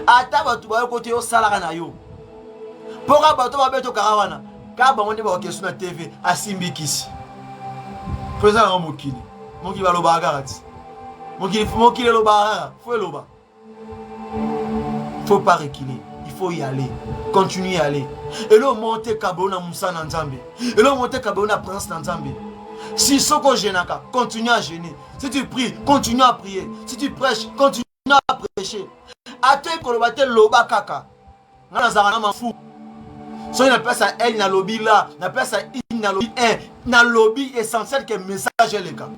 Attends, tu vas côté au salaire na yo. Pour abattre ma bête au caravane, car on est pas question na TV, à Simbikis. Faisant un mokili. Mokili va le bagarati. Mokili le bagarati. Faut le bas. Faut pas reculer. Il faut y aller. Continuer à aller. Et là, monter Kabona Moussa Nanzambe. Et là, monter Kabona Prince Nanzambe. Si Soko Genaka, continue à gêner. Si tu pries, continue à prier. Si tu prêches, continue à prêcher. Ate kolobate loba kaka. Ngana zarana m'en so il appelle ça elle na lobby là, na appelle ça il na lobby un, na lobby essentiel que message les gars.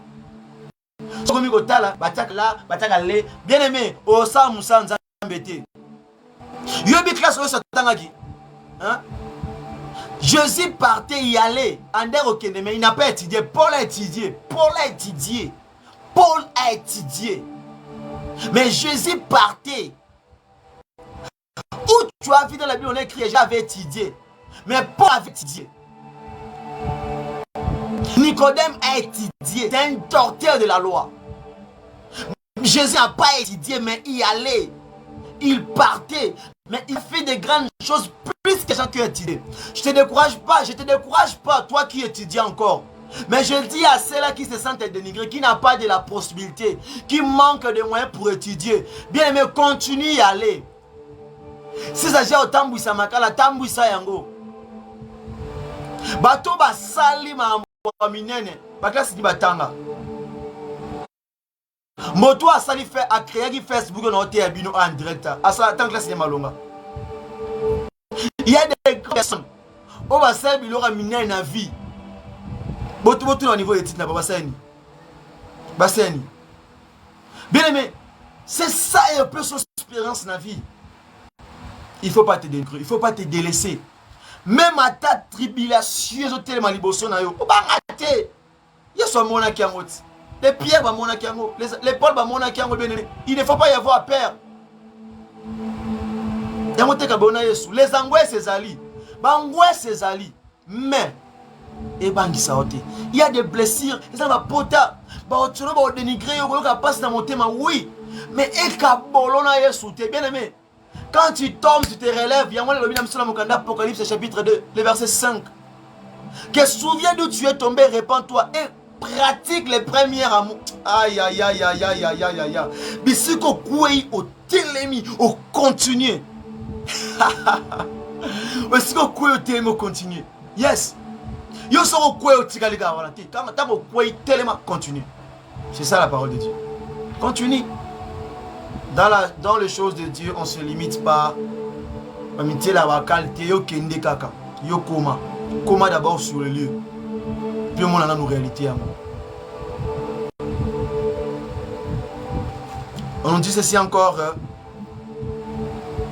So comme kotala, batak là, batak le, bien aimé, o sa musa nzambete. Yobi classe o satangaki. Hein? Jésus partait y aller. Mais il n'a pas étudié. Paul a étudié. Paul a étudié. Paul a étudié. Mais Jésus partait. Où tu as vu dans la Bible, on a écrit, j'avais étudié. Mais Paul avait étudié. Nicodème a étudié. C'est un docteur de la loi. Jésus n'a pas étudié, mais il allait. Il partait. Mais il fait des grandes choses plus que gens qui ont étudié. Je ne te décourage pas, toi qui étudies encore. Mais je dis à ceux-là qui se sentent dénigrés, qui n'ont pas de la possibilité, qui manquent de moyens pour étudier. Bien aimé, continue à aller. Si ça j'ai au Tambouissa Makala, Tambouissa Yango. Bato ba sali ma minene. Bakasi di batanga. Moto a sali fait a créé Facebook on a bino en direct. Asa tant classe de malonga. Il y a des personnes. On va sali bilo ra minene na vie. Boto au niveau étude na basani. Basani. Bien aimé, c'est ça un peu son expérience dans la vie. Il ne faut pas te dénigrer, il ne faut pas te délaisser. Même à ta tribulation, ils ont tellement liboso na yo. Ba raté. Il y a son mona qui angot. Les pierres ba mona qui angot, les Paul ba mona qui angot bien aimé. Il ne faut pas y avoir peur. Yangote ka bona Yesu. Les angoisses ezali. Ba angoisse ezali. Mais et bangi saote. Il y a des blessures, ça va pota. Ba otolo ba dénigrer yo ko ka passe dans mon thème oui. Mais e ka bolona Yesu, t'es bien aimé. Quand tu tombes, tu te relèves. Il y a un Apocalypse chapitre 2, le verset 5. Que souviens d'où tu es tombé, répands-toi et pratique les premières amours. Aïe, aïe, aïe, aïe, aïe, aïe, aïe, aïe, aïe. Bisiko kouei au télémi, au continuer. Bisiko kouei au télémi, au continuer. Yes. Yo soro kouei au tigaliga, voilà. Tant au kouei téléma, continue. C'est ça la parole de Dieu. Continue. Dans les choses de Dieu, on ne se limite pas. Yo koma d'abord sur le lieu. Puis on a nos réalités. On nous dit ceci encore.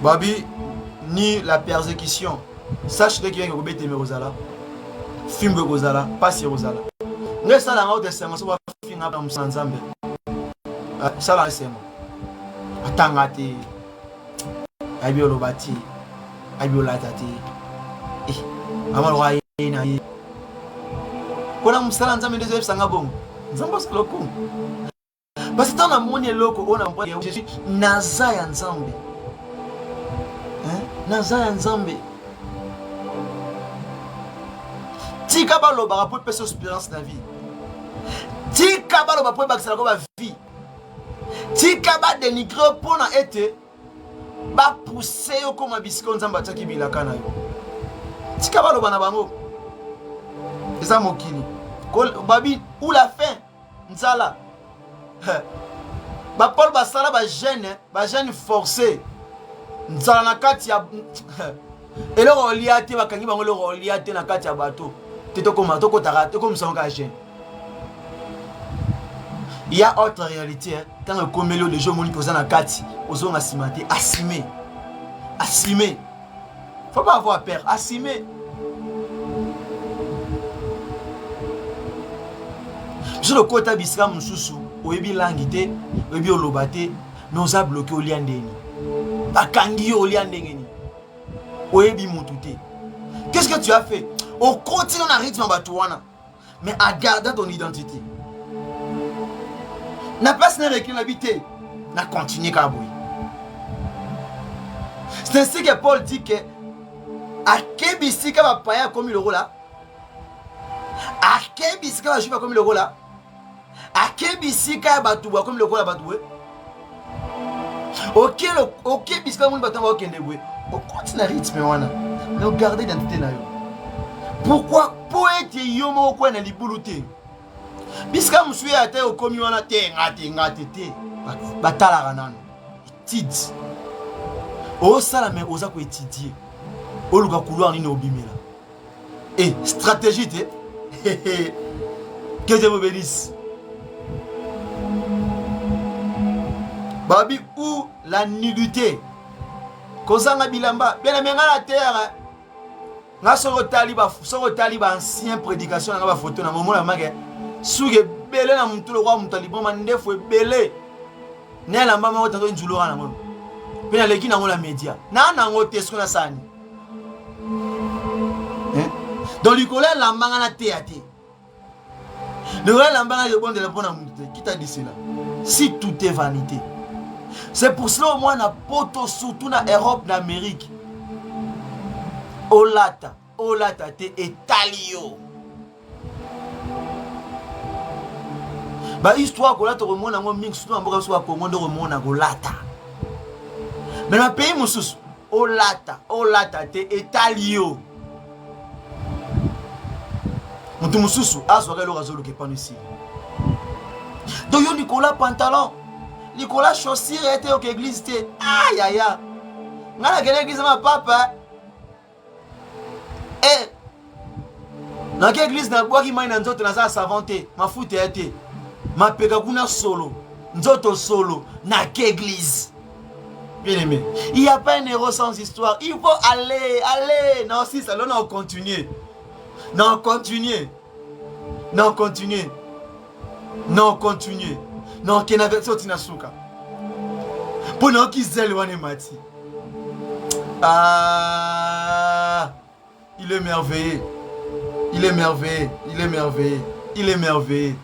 Babi, ni la persécution. Sache que tu vas te Rosala. Film de Rosala, pas si Rosala. Ne ça la de ça, on va finir dans Sanzambe. Ça va c'est moi. Atangate. Abiolo bati. Abiola tati. Amalwa ina yi. Kona musala nzambe ndezo sanga bongo. Nzambo saloko. Parce que dans la monnaie loko on a envoyé Jésus naza ya nzambe. Naza ya nzambe. Tika ba lo ba pour personne espérance na vie. Tika ba lo ba pour bakisala ko ba vie. Tika ba dénigrer pour na été ba pousser yo comme bisiko nzamba taki bilaka na yo. Tika ba lo bana bango. Eza mokili. Babi ou la fin nzala. Ba Paul basala ba jeune forcé. Nzala na kati ya eloko liate bakangi bango eloko liate na kati ya bato. Teto koma to kotaka to comme ça on jeune. Il y a autre réalité quand on commet le jeu moni posant na kati, ozo na simate, assumer. Assumer. Faut pas avoir peur, assumer. Je le côté bisika mususu, oyebi langité, oyebi olobate, nous a bloqué au liandeni. Bakangi au liandeni. Oyebi mutute. Qu'est-ce que tu as fait? On continue dans le rythme batouana, mais à garder ton identité. Na place n'a recul l'habité, n'a continué qu'à bouillir. C'est ainsi que Paul dit que à Kebisika va payer comme le rôle là. À Kebisika va jouer comme le rôle là. À Kebisika va tout comme le rôle là batoué. Ok Bisika va battre au Kendeboué. On continue à rythme wana. Mais on garde l'identité na yo. Pourquoi poète yomo quoi na libuluté? Bisika musui ate okomi wana te ngate batala kanano. Tid. O sala mais oza ko étudier. O luka couloir ni obimela. Et stratégie te. Que Dieu vous bénisse. Babi ou la nullité. Kozanga bilamba bien menga la terre. Nga soro taliba ancien prédication nga ba photo na momo na mage. Suge belé na mutu le roi mutalibon mandefo belé. Ne la mama o tanto njulora na ngono. Pena leki na ngola média. Na ngo tesko na sani. Dans le colère la manga na théâtre. Le roi la manga de bon de la bonne mutu. Qui t'a dit cela? Si tout est vanité. C'est pour cela au moins na poto surtout na Europe na Amérique. Olata te etalio. Ba histoire ko lata remona ngo mix surtout amboka so ko mondo remona ko lata. Mais na pays mususu olata te etalio. Mutu mususu azwaka lo razolo ke pan ici. Donc yo Nicolas pantalon, Nicolas chaussure était au église te. Aïe aïe aïe. Ngana kele église ma papa. Eh. Dans quelle église na bois qui m'a nzoto na sa savanté, ma foute été. Ma pega kuna solo. nzoto solo, na église. Bien aimé, il n'y a pas un héros sans histoire. Il faut aller. Non, si ça, on continue. Non, continuez. Non, continuez. Non, continuez. Non, qui n'a pas de souka. Pour nous qui s'éloignent, Mati. Ah, il est merveilleux. Il est merveilleux. Il est merveilleux. Il est merveilleux.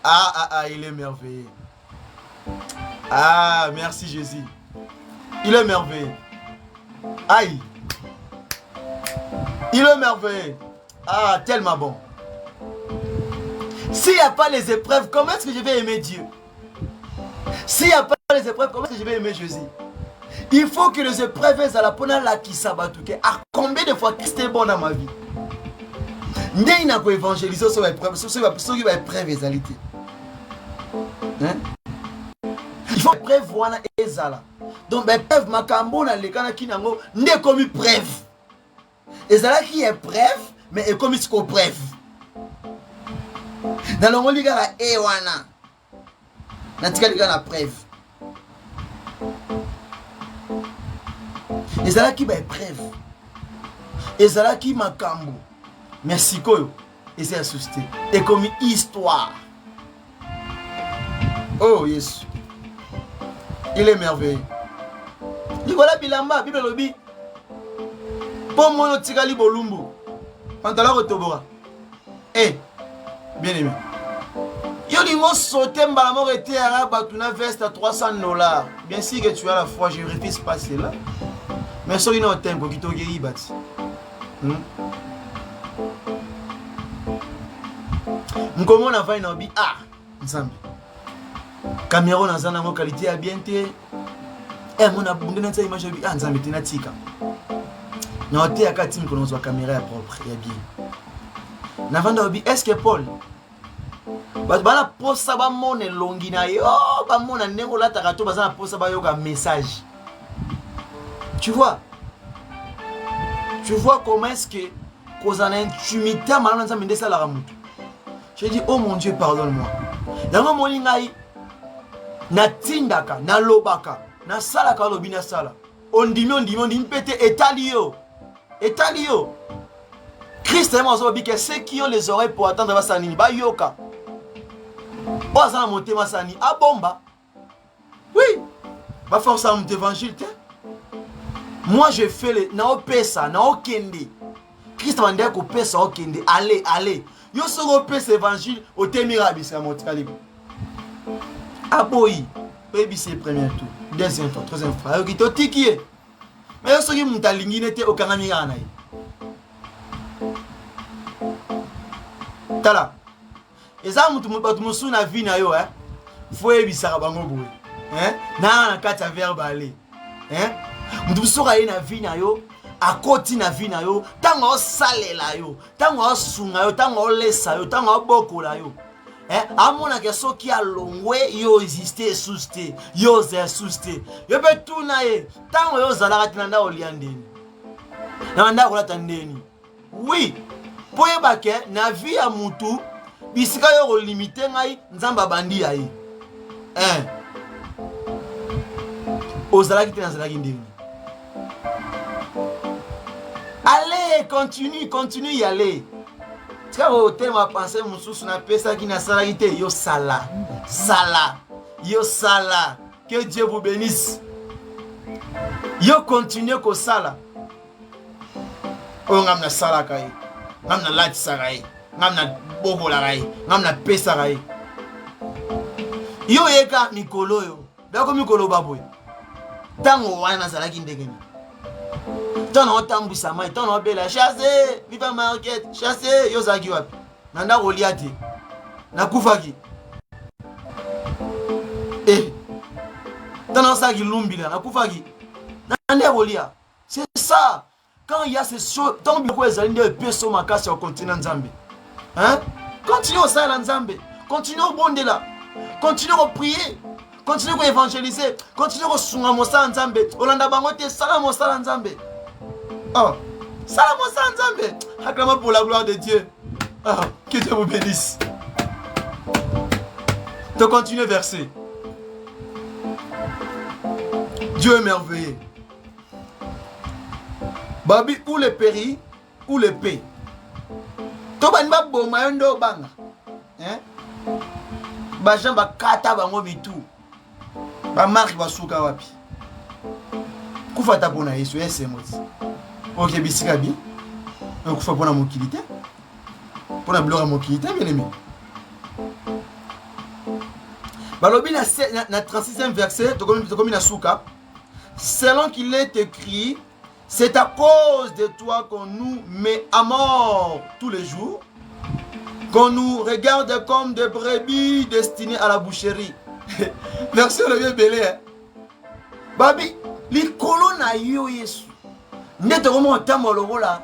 Ah, il est merveilleux. Ah, merci Jésus. Il est merveilleux. Aïe. Il est merveilleux. Ah, tellement bon. S'il n'y a pas les épreuves, comment est-ce que je vais aimer Dieu? S'il n'y a pas les épreuves, comment est-ce que je vais aimer Jésus? Il faut que les épreuves soient la pona la qui s'abattent. À combien de fois Christ est bon dans ma vie? Il n'a pas évangélisé sur les épreuves, sur les épreuves égalité. Il faut prévoir les épreuves. Donc, les épreuves, makambo na lekana kinango, n'est comme une preuve. Et ça là qui est preuve, mais est comme une preuve. Dans le monde, il y a la ewana. Il y a la preuve. Et ça là qui est preuve. Et ça là qui makambo. Merci koyo. Et c'est assisté. Et comme une histoire. Oh yes. Il est merveilleux. Nicolas Bilamba, Bible Lobby. Pour moi, Tigali Bolumbu. Pantalon Rotobora. Eh, bien aimé. Yo limo sauté mbalamor était arabe à une veste à $300. Bien sûr que tu as la foi, je refuse pas cela. Mais ça, il y a un tempo qui t'a guéri, bâti. Comment on a fait un bi? Ah, ensemble. Caméra dans une qualité à bien te. Eh, mon abondé dans cette image bi. Ah, ensemble, t'es natika. Non, t'es à 4 teams qu'on a caméra propre et bien. N'avant bi, est-ce que Paul? Bala posa ba mone longi na yo ba mona nengo la takato bazana posa ba yoka message. Tu vois comment est-ce que cause en intimité malana nzambe ndesa la ramutu. J'ai dit oh mon Dieu pardonne-moi. Yango molingai na tindaka na lobaka na sala ka lobi na sala. Ondimi mpete etalio. Christ est mort que ceux qui ont les oreilles pour attendre va sanini ba yoka. Oza monter masani a bomba. Oui. Ba force à monter évangile. Moi je fais le na opesa na okende. Christ va dire ko pesa okende. Allez. Yo soro pesa évangile au temira bisa montikali. Aboyi. Baby c'est premier tour. Deuxième fois, troisième fois. Yo to tikié. Mais yo soki mutalingi nete okangamira na. Tala. Et ça, mutu na vie na yo, faut ebisaka bango boye. Na kata verbe aller. Mutu soka na vie na yo, akoti na vie na yo, tango salela yo, tango sunga yo, tango lesa yo, tango bokola yo. Amona ke soki alongwe yo exister suste, yo zesuste. Yo be tuna ye, tango yo zalaka tinanda oliandeni. Na nda kola tandeni. Oui. Poye bake na vie ya mutu bisika yo limité ngai nzamba bandi ya ye. Ozalaki te nazalaki ndenge. Allez, continue y aller. Tika o tema penser mususu na pesa ki na salaki te yo sala. Que Dieu vous bénisse. Yo continue ko sala. O ngam na sala kai. Ngam na lati sarai. Ngam na bokola rai. Ngam na pesa rai. Yo eka mikolo yo. Dako mikolo baboy. Tango wana zalaki ndegeni. Tana otambwisa mai, tana obela chasse, viva market, chasse yo zaki wapi. Nanda Goliath. Nakufaki. Tana osaki lumbila, nakufaki. Nanda Goliath. C'est ça. Quand il y a ces choses, tant que vous avez des personnes qui sont au continent Nzambe. Continuez au Sahel Nzambe. Continuez au bon de là. Continuez à prier. Continuez à évangéliser. Continuez à sunga mosa Nzambe. Olanda bangote sala mosa Nzambe. Oh, sala mosa Nzambe. Acclamez pour la gloire de Dieu. Que Dieu vous bénisse. De continuer verset. Dieu est merveilleux. Babi, ou le péri, ou le paix. Toban ba bomayendo banga. Hein? Ba jamba kata bango bitu. Ba mari basuka wapi. Kufata pona Yesu esemoti. Ok bisika bi. Kufa pona mokilité. Pona blora mokilité bien aimé. Balobi na 36e verset, tokomi na suka. Selon qu'il est écrit, c'est à cause de toi qu'on nous met à mort tous les jours, qu'on nous regarde comme des brebis destinées à la boucherie. Merci le vieux belé. Babi, likolo na yo Yesu. Ndete komo otamo lobola.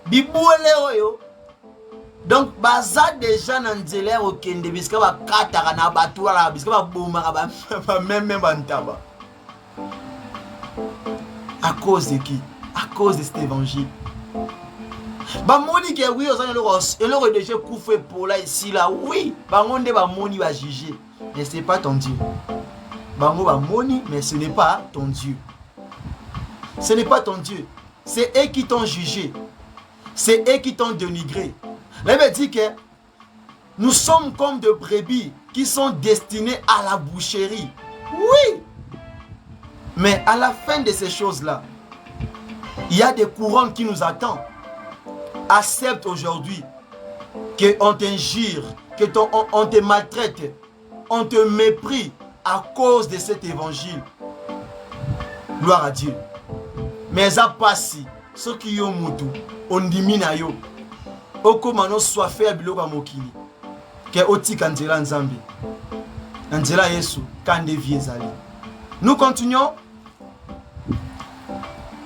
Bibuele oyo. Donc baza déjà na nzela okende biska ba kataka na batwala biska ba bomaka ba même bantaba. À cause de qui? À cause de cet évangile. Bamoni que oui, on a déjà coupé pour là ici là. Oui, bangonde bamoni va juger. Mais ce n'est pas ton Dieu. Bango bamoni, mais ce n'est pas ton Dieu. Ce n'est pas ton Dieu. C'est eux qui t'ont jugé. C'est eux qui t'ont dénigré. Là, il dit que nous sommes comme de brebis qui sont destinés à la boucherie. Oui. Mais à la fin de ces choses-là, il y a des couronnes qui nous attendent. Accepte aujourd'hui qu'on t'injure, qu'on te maltraite, on te méprise à cause de cet évangile. Gloire à Dieu. Mais ça passe, ceux qui ont moutou, on dimine à yo. Oko mano soit fait à biloko mokili. Que oti kandela nzambi. Nzela Yesu kande viezali. Nous continuons.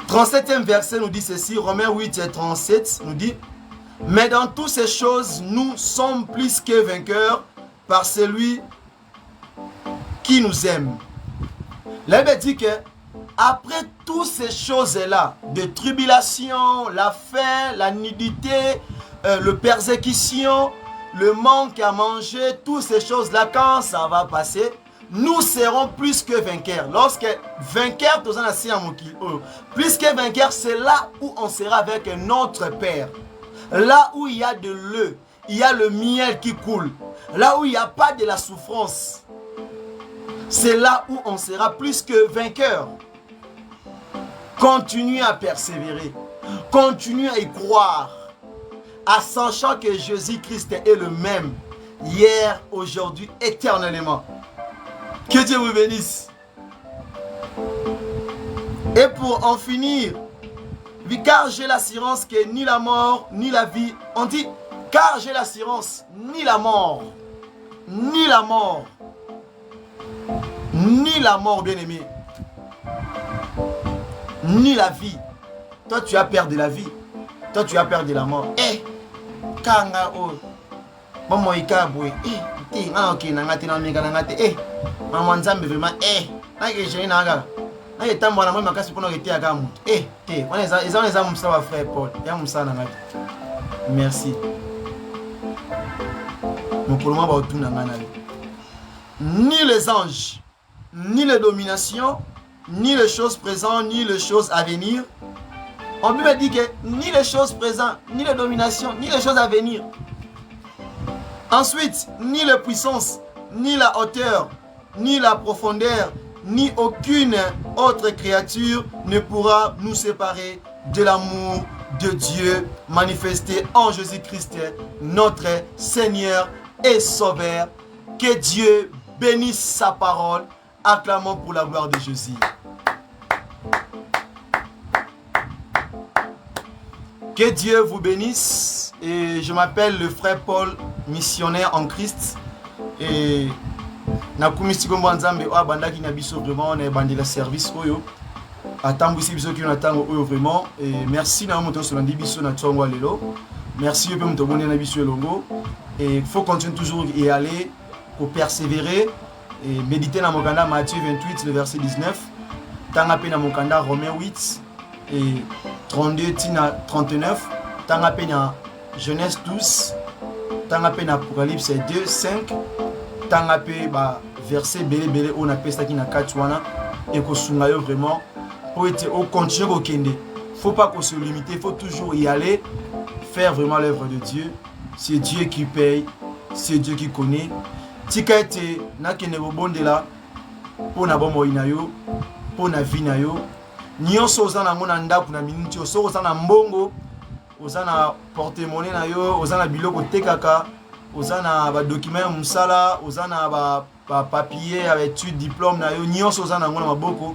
37e verset nous dit ceci, Romains 8 et 37 nous dit, mais dans toutes ces choses, nous sommes plus que vainqueurs par celui qui nous aime. La Bible dit que après toutes ces choses-là, de tribulation, la faim, la nudité, le persécution, le manque à manger, toutes ces choses-là, quand ça va passer, nous serons plus que vainqueurs. Lorsque vainqueur, plus que vainqueur, c'est là où on sera avec notre Père. Là où il y a de l'eau, il y a le miel qui coule. Là où il n'y a pas de la souffrance, c'est là où on sera plus que vainqueur. Continue à persévérer. Continue à y croire. En sachant que Jésus-Christ est le même. Hier, aujourd'hui, éternellement. Que Dieu vous bénisse. Et pour en finir, car j'ai l'assurance que ni la mort, ni la vie, on dit, car j'ai l'assurance, ni la mort, ni la mort, ni la mort, bien-aimé, ni la vie. Toi, tu as peur de la vie. Toi, tu as peur de la mort. Eh, kanga o, maman ikabwe, eh, ok, nangate na mega nangate, eh, maman nzambe vraiment, eh, nage j'ai naga. Na etambo na moi makasi pona kete ya kamu. Eh, te, on les a moussa wa frère Paul. Ya moussa nangate. Merci. Mon problème va autour nangana. Ni les anges, ni les dominations, ni les choses présentes, ni les choses à venir. On Bible dit que ni les choses présentes, ni les dominations, ni les choses à venir. Ensuite, ni la puissance, ni la hauteur, ni la profondeur, ni aucune autre créature ne pourra nous séparer de l'amour de Dieu manifesté en Jésus-Christ, notre Seigneur et Sauveur. Que Dieu bénisse sa parole. Acclamons pour la gloire de Jésus. Que Dieu vous bénisse. Et je m'appelle le frère Paul, missionnaire en Christ. Et nakumisi kombo nzambe o bandaki na biso vraiment na bandela service oyo. Atambwisi biso ki na tango oyo vraiment. Et merci na moto so landi biso na tsongo lelo. Merci yo pe moto bonne na biso elongo. Et il faut continuer toujours y aller pour persévérer et méditer dans Mokanda Matthieu 28 le verset 19. Tanga pe na Mokanda Romains 8 et 32 tina 39. Tanga pe na Genèse 12. Tanga pe na Apocalypse 2 5. Tanga pe ba verset belé belé on a pesta ki na 4 wana et qu'on soit vraiment pour être au continuer au Kende. Faut pas qu'on se limite, il faut toujours y aller, faire vraiment l'œuvre de Dieu. C'est Dieu qui paye, c'est Dieu qui connaît. Tika ete na kende bondela pour na bomo inayo, pour na vie na yo. Nyonso ozana ngona ndaku na minute oso ozana mbongo, ozana porte-monnaie na yo, ozana biloko tekaka, ozana ba document musala, ozana ba papier avec étude diplôme na yo, nyonso ozana ngona maboko.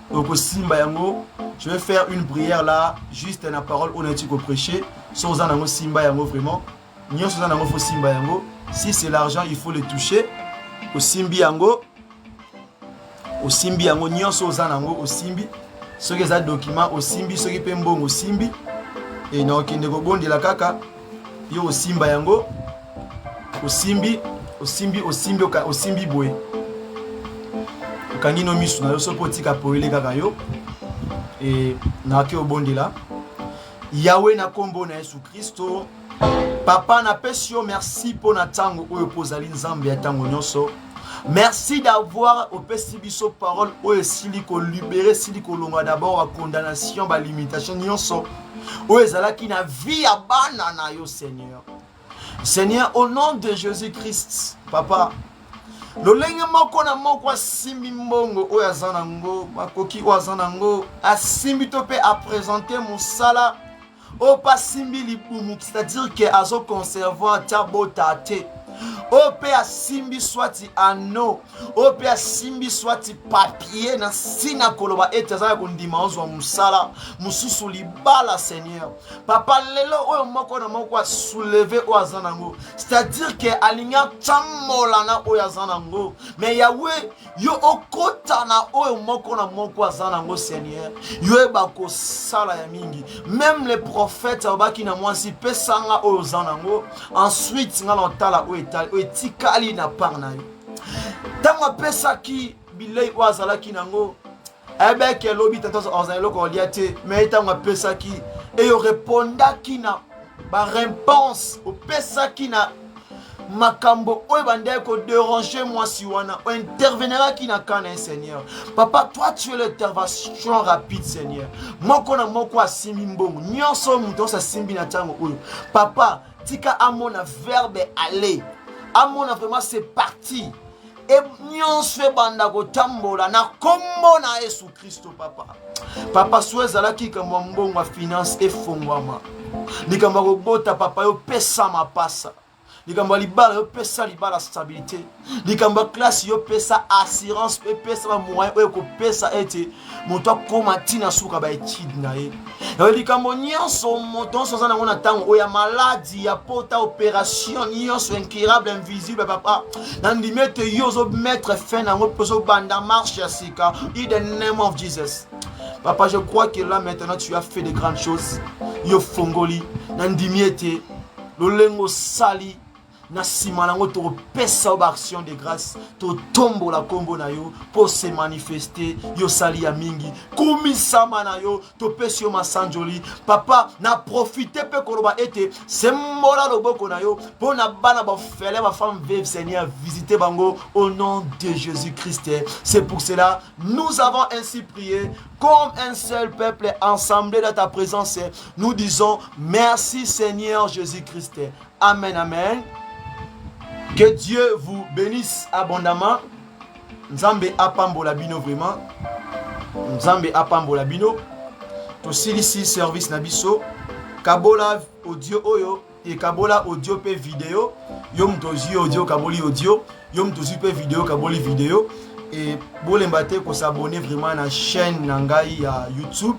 Donc simba yango, je vais faire une prière là, juste la parole honnête ko prêcher. So ozana ngo simba yango vraiment. Nyonso ozana ngo fo simba yango. Si c'est l'argent, il faut le toucher. Au simbi yango, nyonso ozana ngo au simbi. Ce qui est un document au simbi, ce qui est un bon au simbi. Et non, qui ne rebondit la kaka. Yo au simba yango. Au simbi boy. Kangi no misu na yo so potika poele kaka yo. Et na ke obondi la. Yahweh na kombo na Yesu Kristo. Papa na pesio merci pour na tango oyo pozali nzambe ya tango nyonso. Merci d'avoir au pesibiso parole oyo siliko libéré siliko longa d'abord à condamnation ba limitation nyonso. Oyo ezalaki na vie ya bana na yo Seigneur. Seigneur au nom de Jésus-Christ, papa. Lolenge moko na moko asimbi mbongo oyo azanango, makoki oyo azanango, asimbi to pe a présenter mosala. O pas simbi libumu, c'est-à-dire que azo conservoir tabota te. O pe a simbi swati ano, o pe a simbi swati papier na sina koloba etazaya kondima ozwa musala, mususu libala Seigneur. Papa lelo oyo moko na moko a soulever o azanango, c'est-à-dire que alinga tamola na oyo azanango, mais Yahweh yo okota na oyo moko na moko azanango Seigneur. Yo bako sala ya mingi, même les prophètes abaki na mwasi pesanga oyo azanango, ensuite nga lotala oyo etikali na par na yo. Tango pesaki bilei wazalaki nango ebeke lobi tanto ozalo ko liate mais tango pesaki et yo répondaki na ba réponse o pesaki na makambo oyo bandeko ko déranger moi si wana o intervenera ki na kana Seigneur. Papa toi tu es l'intervention rapide Seigneur. Moko na moko asimi mbongo nyonso muto sa simbi na tango oyo. Papa tika amona verbe aller. Amona vraiment c'est parti. Et nous fait banda ko tambola na kombo na Yesu Kristo papa. Papa souezala ki kama mbongo finance et fongwama. Ni kama robota papa yo pesa mapasa. Ni kama libala yo pesa libala stabilité. Ni kama classe yo pesa assurance pe pesa moyen yo ko pesa ete moto koma tina suka ba étude na ye. Ni kama nyonso moto so zana ngona tango oya maladie ya pota opération nyonso incurable invisible papa. Nandi mete yo zo mettre fin na ngo poso banda marche ya sika in the name of Jesus. Papa, je crois que là maintenant tu as fait de grandes choses. Yo fongoli nandi miete lolengo sali na simanango to pesa action de grâce to tombo la kombo na yo pour se manifester yo sali ya mingi kumisama na yo to pesio masanjoli papa na profiter pe koloba ete sembola loboko na yo pour na bana ba fele ba femme veuve Seigneur visiter bango au nom de Jésus-Christ. C'est pour cela nous avons ainsi prié comme un seul peuple ensemble dans ta présence. Nous disons merci Seigneur Jésus-Christ. Amen, amen. Que Dieu vous bénisse abondamment. Nzambe apambola bino vraiment. Nzambe apambola bino. To silisi service na biso. Kabola audio oyo et kabola audio pe vidéo. Yom tozi audio kaboli audio. Yom tozi pe vidéo kaboli vidéo. Et bolembate ko s'abonner vraiment na chaîne nangai ya YouTube.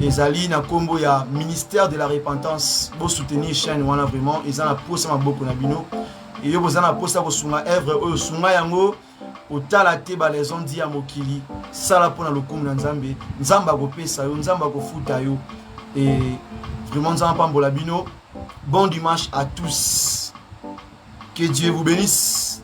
Ezali na kombo ya ministère de la repentance. Bo soutenir chaîne wana vraiment. Ezana posa maboko na bino. Et yo bozana posa ko sunga œuvre oyo sunga yango otala te ba les on dit à mokili sala pona lokumu na nzambe nzamba ko pesa yo nzamba ko futa yo et vraiment nzamba pambola bino. Bon dimanche à tous, que Dieu vous bénisse.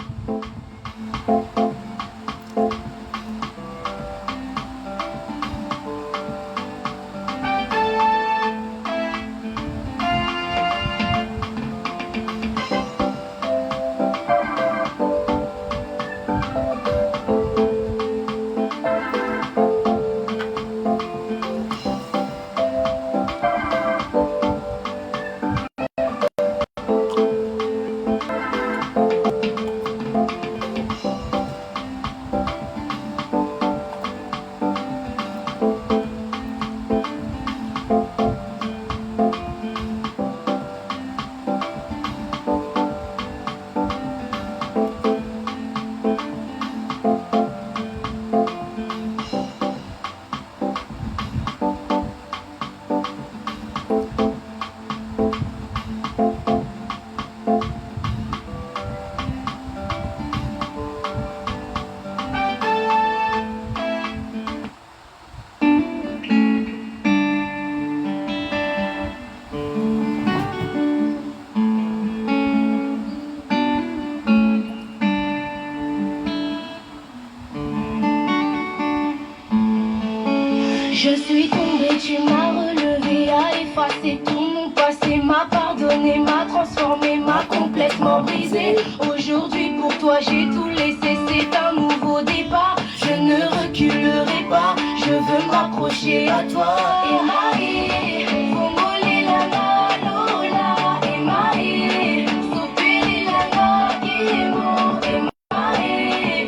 complètement brisé. Aujourd'hui pour toi j'ai tout laissé, c'est un nouveau départ. Je ne reculerai pas, je veux m'approcher à toi. Emae, Fongole langa lola. Emae, Sopiri langa kemo. Emae,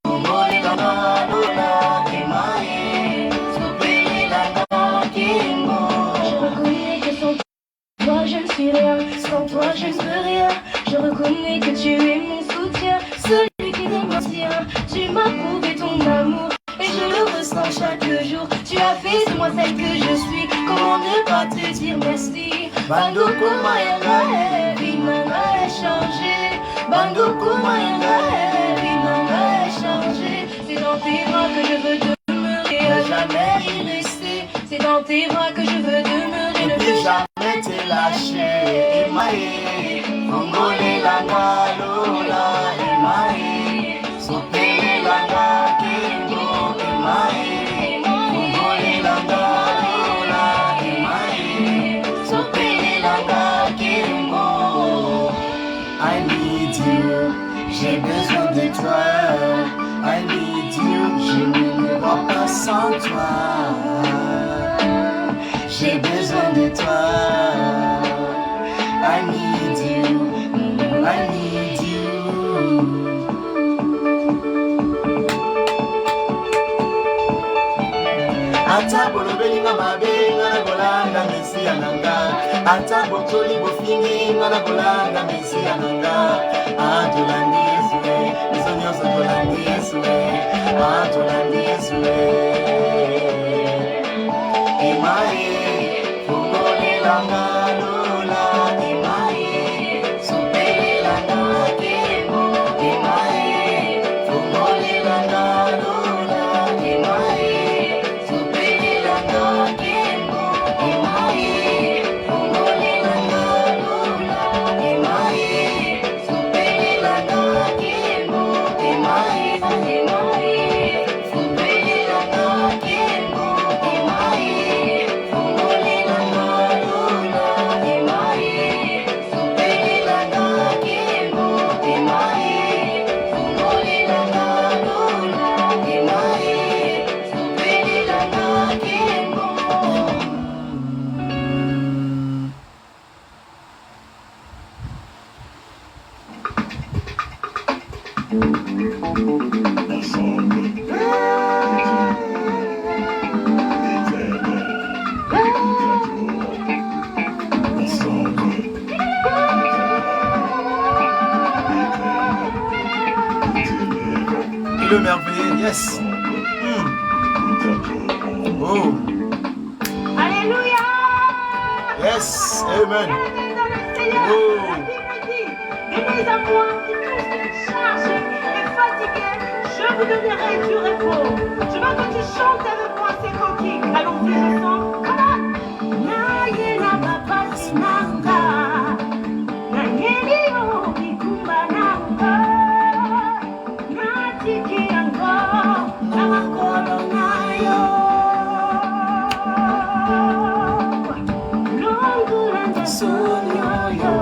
Fongole langa lola. Emae, Sopiri langa kemo. Je reconnais que sans toi je ne suis rien, sans toi je ne peux rien. Je reconnais que tu es mon soutien, celui qui me maintient. Tu m'as prouvé ton amour et je le ressens chaque jour. Tu as fait de moi celle que je suis, comment ne pas te dire merci. Bandoko Mayanga, Vinanga a changé. Bandoko Mayanga, Vinanga a changé. C'est dans tes bras que je veux demeurer, à jamais y rester. C'est dans tes bras que je veux demeurer, ne plus jamais te lâcher. Emae, Fongole langa lola. Emae, Sopele langa kemo. Emae, Fongole langa lola. Emae, Sopele langa kemo. I need you, j'ai besoin de toi. I need you, je ne me vois pas sans toi. J'ai besoin de toi. I need you, I need you. Ata bolobeli nga mabe nga na kolanda Mesia nanga. Ata botoli bofingi nga na kolanda Mesia nanga. Tolandi Yesu biso nyonso tolandi Yesu tolandi Yesu Emae, Fongole langa lola. Emae, Sopele langa kemo. Emae, Fongole langa lola. Emae, Sopele langa kemo. Emae, Fongole langa lola. Emae, Sopele langa kemo. Emae, Emae, Sopele langa kemo. Emae, Fongole langa lola. Emae, Sopele langa kemo. Emae, Fongole langa lola. Emae, Sopele langa kemo. Il est merveilleux, yes. Oh, Alléluia. yes, amen. Oh, Venez à moi qui tous êtes chargés et fatigués, je vous donnerai du repos. Je veux que tu chantes avec moi ces coquilles. Allons-y, je sens. Come on. Naye na papa sinanga, naye liyo mikumba nanga, natiki yango na makolo nayo. Longulanja sonyoyo.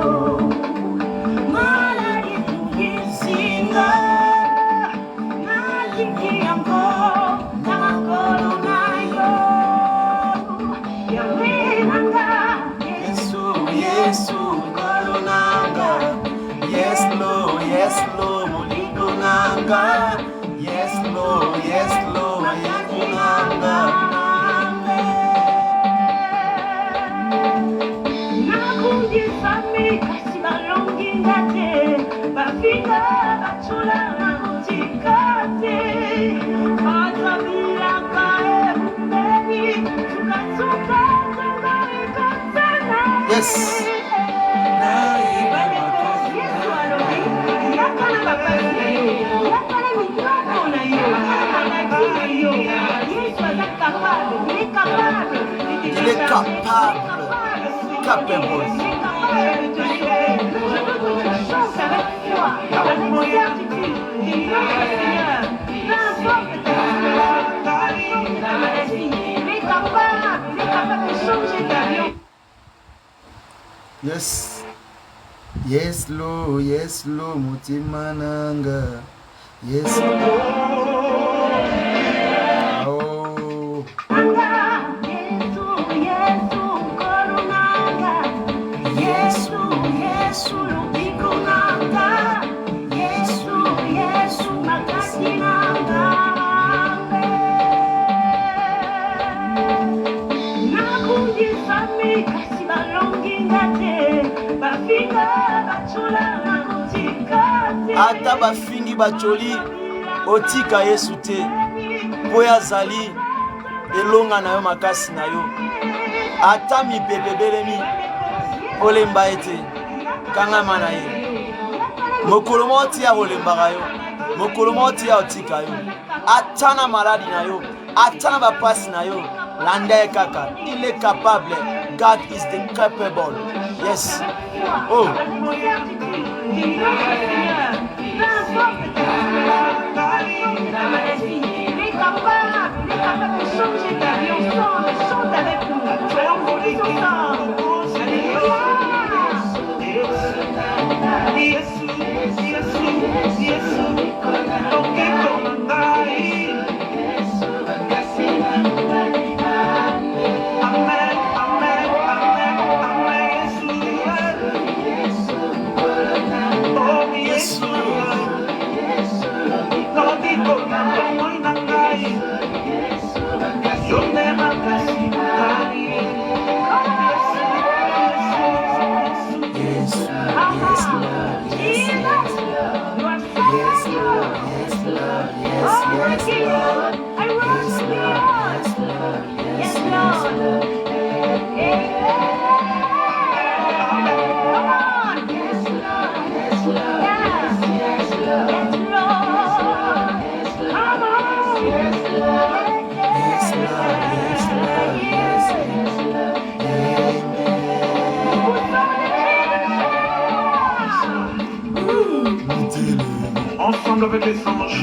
Yes, Lord, Moligo Nanga. Yes, Lord, Moligo Nanga. Nakundi sami kasi balongi ngate, bafinga bachula nakutikate, atabila kae mbeni, tukatuka tunga ikatana. Yes. Il est capable. Capable. Yes. Yes lo mutima nanga. Yes lo. Oh. Yesu lubiko nanga. Yesu makasi nanga. Nakundisami kasi balonginga te. Bafinga bachola nakutika te. Ata bafingi bacholi otika Yesu te. Boya zali elonga na yo makasi na yo. Ata mi bebebelemi olemba ete kangama na ye. Mokolo moti ya olembaka yo. Mokolo moti ya otika yo. Ata na maladi na yo. Ata na bapasi na yo. Landa ye kaka. Il est capable. God is the capable. Yes. Oh. Changer ta vie ensemble, chante avec nous. Soyons folies ensemble. Ensemble avec les anges,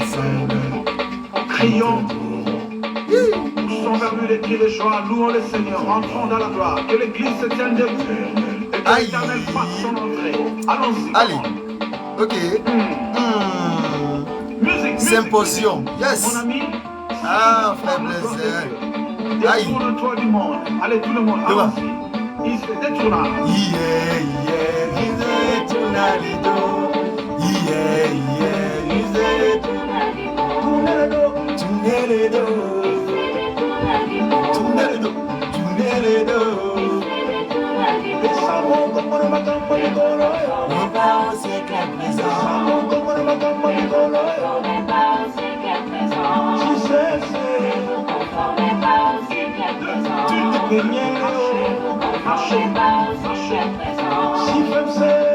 crions, poussons vers lui les cris de joie, louons le Seigneur, entrons dans la gloire, que l'église se tienne debout et que l'Éternel fasse son entrée. Allons-y. Allez, ok. Musique, Symposium, yes. mon ami. Ah, frère Blaise. Aïe. Détourne-toi du monde. Allez, tout le monde, allons-y. Il se détourna. Yeah, il se détourna les dos. Yeah, il se détourna les dos. Tournez les dos. Tournez les dos. Tournez les dos. On va au siècle présent. Tu ne peux rien marcher. Si comme c'est.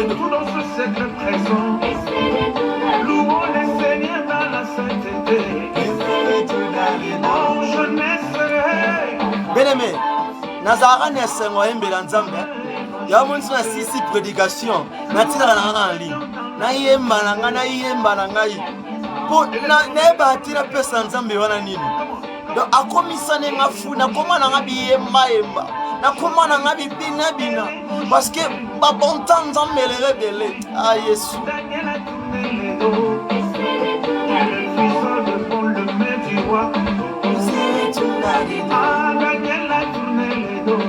Tout dans ce siècle présent, louons le Seigneur dans la sainteté. Oh, je n'essaierai. Bien-aimé, nazaraka ni esengo yembela nzambe ya monisi na sisi prédication natikaka na ngaka na ligne nayemba na ngai mpo nayeba ati napesa nzambe wana nini donc akomisane nga fu nakoma na nga biyembayemba nakoma na nga bibinabina parce que babonta nzambe elele ah yesu Daniel a tourné les dos. Le fils de Paul, le maître du roi. Ah, Daniel a tourné les dos.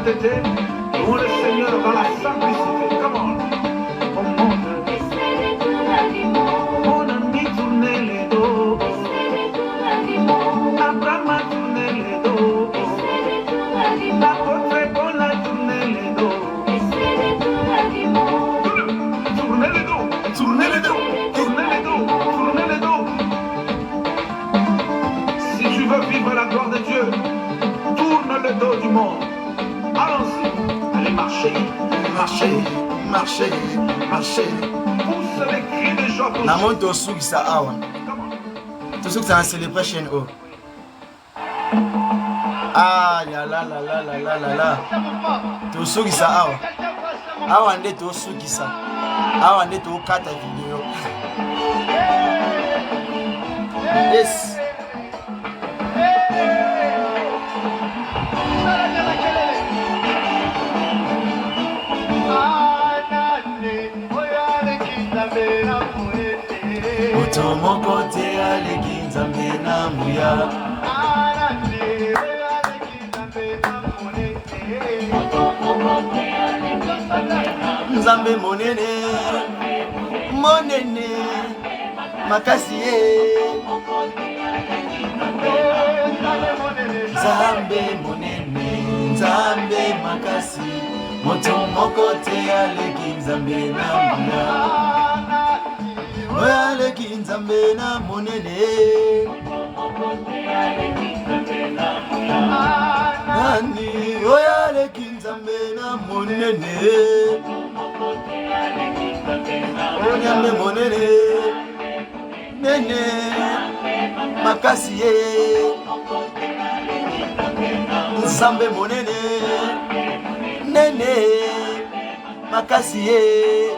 sainteté. Louons le Seigneur dans la simplicité. Come on. Oh mon Dieu. Mon ami tournez les dos. Abraham a tourné les dos. L'apôtre Paul a tourné les dos. Tournez les dos. Tournez les dos. Tournez les dos. Tournez les dos. Si tu veux vivre la gloire de Dieu, tourne le dos du monde. Allons-y. Allez marcher. Marcher. Marcher. Marcher. Pousse les cris de joie. Namon Tosu qui sa awa. Tosu qui sa en celebration oh. Ah la la la la la la la la. Tosu qui sa awa. Awa nde Tosu qui sa. Awa nde to kata video. Yes. Oto moko te aleki nzambe na muya. Nzambe monene, monene, makasi ye. Nzambe monene, nzambe makasi. Moto moko te aleki nzambe na muya. Oyaleki nzambe na monene. Nani oyaleki nzambe na monene. Onyambe monene. Nene makasi ye. Nzambe monene. Nene makasi ye.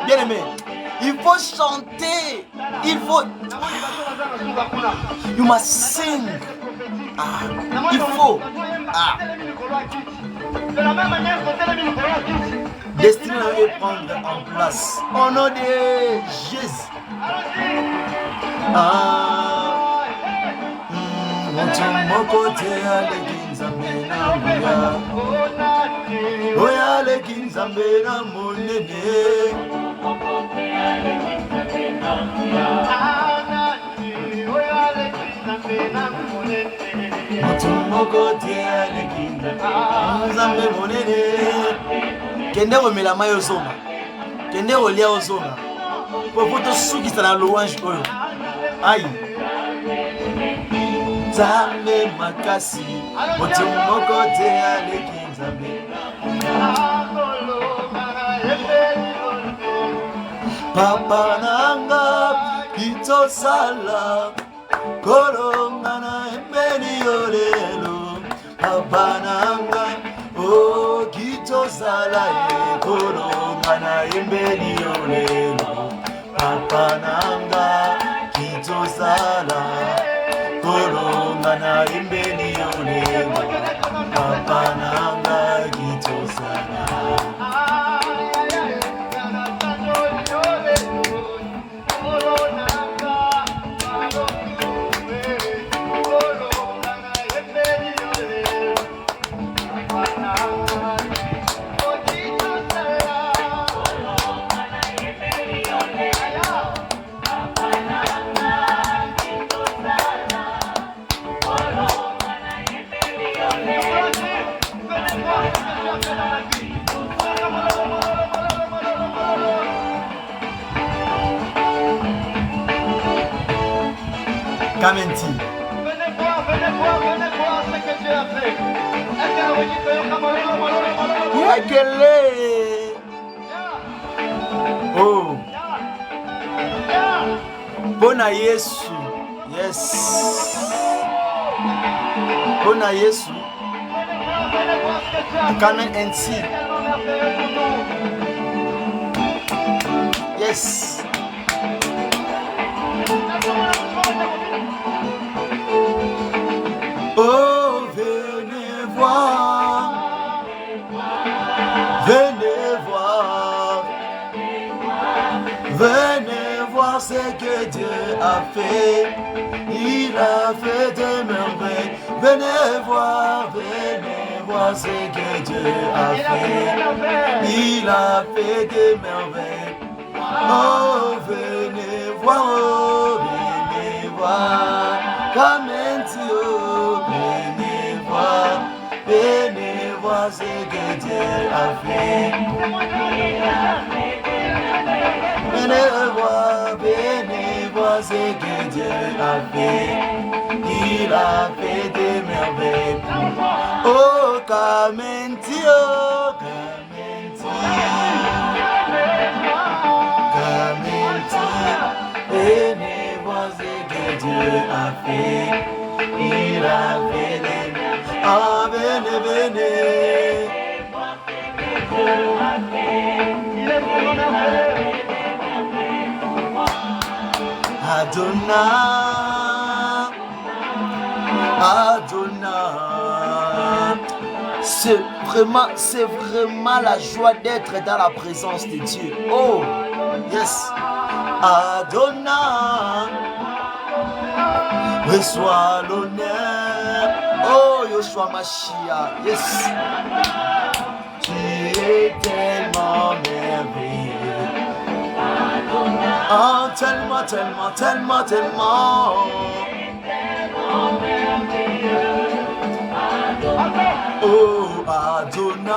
Bien aimé, il faut chanter. Il faut. You must sing. Ah, il faut. Ah. De la même manière que Destinée à prendre en place. Au nom de Jésus. Ah. Mon côté à l'église. Oya l'église na monene. Nzambe monene. Kende komela mai ozonga. Kende kolia ozonga. Po tosukisa na louange oyo. Aïe. Nzambe makasi. Moto moko te aleki nzambe. Papa nanga kitosala. Koronga na embeni yorelo. Papa nanga oh kitosala ye. Koronga na embeni yorelo. Papa nanga kitosala. Koronga na embeni yorelo. Papa nanga kitosala. Kamenti. venez voir ce que Dieu a fait. Yakele. Oh. Bona Yesu. Yes. Bona Yesu. Tukana NC. Yes. Oh, venez voir. Venez voir. Venez voir ce que Dieu a fait. Il a fait des merveilles. Venez voir, venez voir. voir ce que Dieu a fait. Il a fait des merveilles. Oh, venez voir, Kamenti, oh, venez voir ce que Dieu a fait. Venez voir ce que Dieu a fait. Il a fait des merveilles. Oh, Kamenti, oh, Kamenti, venez voir ce que Dieu a fait. Il a fait des merveilles. Ah, venez, venez. Adonai, Adonai. C'est vraiment la joie d'être dans la présence de Dieu. Oh, yes. Adonai, reçois l'honneur. Oh, Yoshua Mashiach, yes. Tu es tellement merveilleux. Oh, tellement, tellement, tellement, tellement. Oh, Adonai,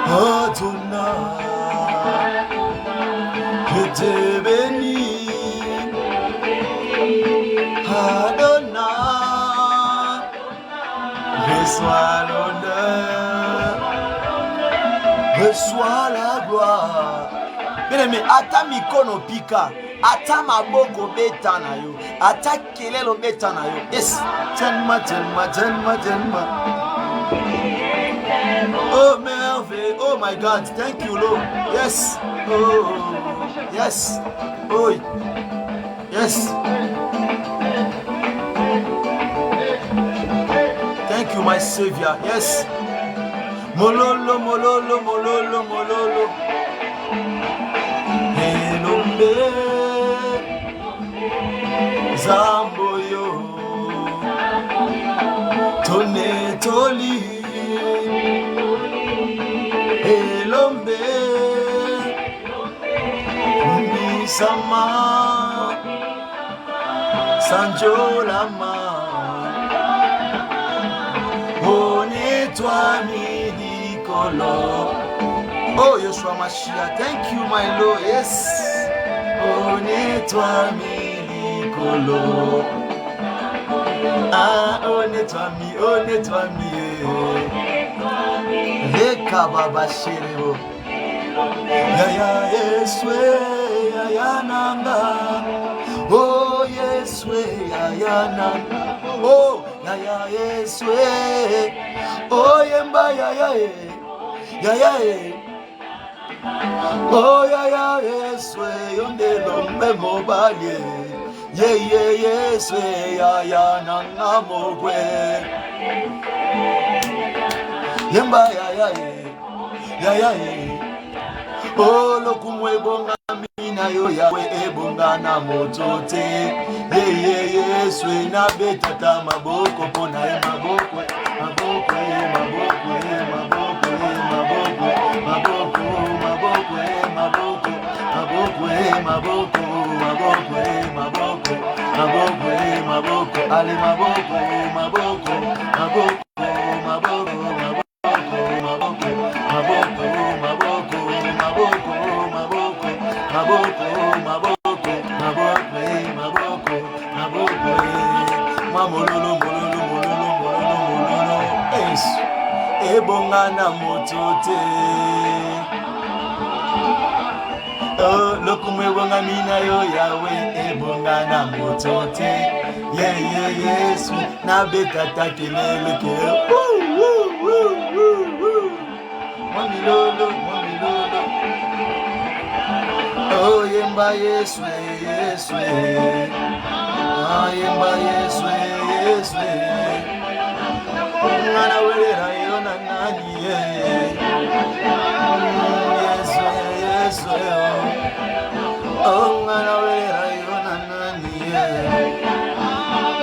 Adonai, je te bénis. Adonai, reçois l'honneur, reçois la gloire. Bien-aimé, ata mikono pika, ata maboko beta na yo, ata kelelo beta na yo. Yes, tellement, tellement, tellement, tellement. Oh merveille, oh my God, thank you Lord. Yes, oh, yes, oh, yes. Thank you my Savior, yes. Mololo, mololo, mololo, mololo. Elombe Zamboyo Tone Toli Elombe Mbisama Sanjolama Onetwa Midikolo. Oh, Yoshua Mashiach, thank you, my Lord. Yes. Onetwa Milikolo. Ah, onetwa mi, onetwa mi. Reka baba shereo. Yaya Yeswe, yaya nanga. Oh, Yeswe, yaya nanga. Oh, yaya Yeswe. Oh, yemba yaya ye. Yaya ye. Oh ya ya Yeswe yonde lombe mobaye ye ye Yeswe ya ya nanga mogwe yemba ya ya ye oh lokumwe bonga mina yo yawe ebonga na motote ye ye Yeswe na betata maboko pona ye maboko maboko maboko maboko maboko maboko maboko maboko maboko maboko ale maboko maboko maboko maboko maboko maboko maboko maboko maboko mamololo mololo mololo mololo mololo ebonga na motote. Oh, lokumwe wonga mina yo yawe ebonga na motote. Ye ye Yesu na bekata kelele ke. Mamilolo, mamilolo. Oh, yemba Yesu, Yesu. Ah, yemba Yesu, Yesu. Ngana welera yona nani ye. Yesu, Yesu. Oh, ngana welera yona nani ye.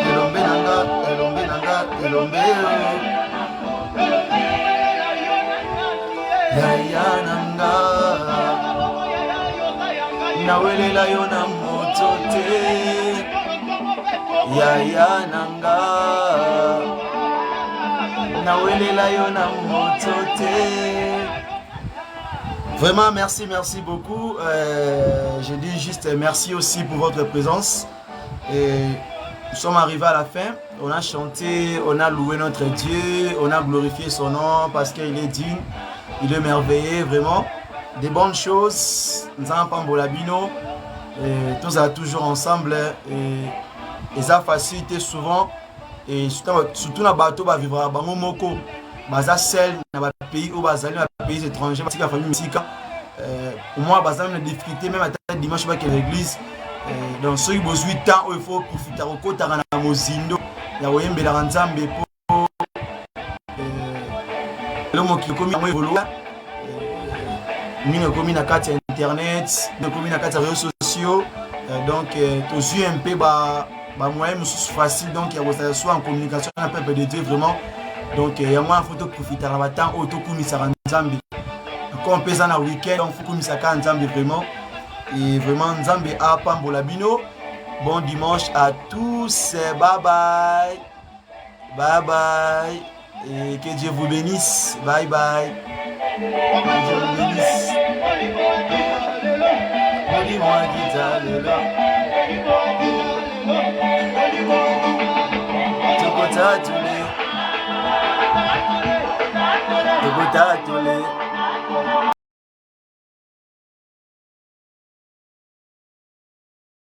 Elombe nanga, elombe nanga, Yaya nanga nawelela yo na moto te Yaya nanga nawelela yo na moto te. Vraiment merci beaucoup. Je dis juste merci aussi pour votre présence. Et nous sommes arrivés à la fin. On a chanté, on a loué notre Dieu, on a glorifié son nom parce qu'il est digne, il est merveilleux, vraiment. Des bonnes choses. Nous avons Pambolabino. Tous toujours ensemble. Et ça facilite souvent. Et surtout dans le bateau, on vivra dans le moko. Baza seul dans le pays ou dans les pays étrangers. Parce que la famille musique. Pour moi, baza une difficulté même à dimanche avec l'église. Donc ceux qui ont 8 ans, il faut profiter de côté dans la mozindo. Il y a un peu de ranzambe pour l'homme qui commis à évoluer. Nous commis à carte internet, nous commis à carte réseaux sociaux. Donc tous un peu moyen facile donc il y a soit en communication avec un peu de Dieu vraiment. Donc il y a moins photo profiter à la temps auto commis à ranzambe. Quand on peut ça dans le week-end, on faut commis à ranzambe vraiment. Et vraiment, Nzambe a Pambolabino. Bon dimanche à tous. Bye bye. Bye bye. Et que Dieu vous bénisse. Bye bye. Que Dieu vous bénisse. Oli moi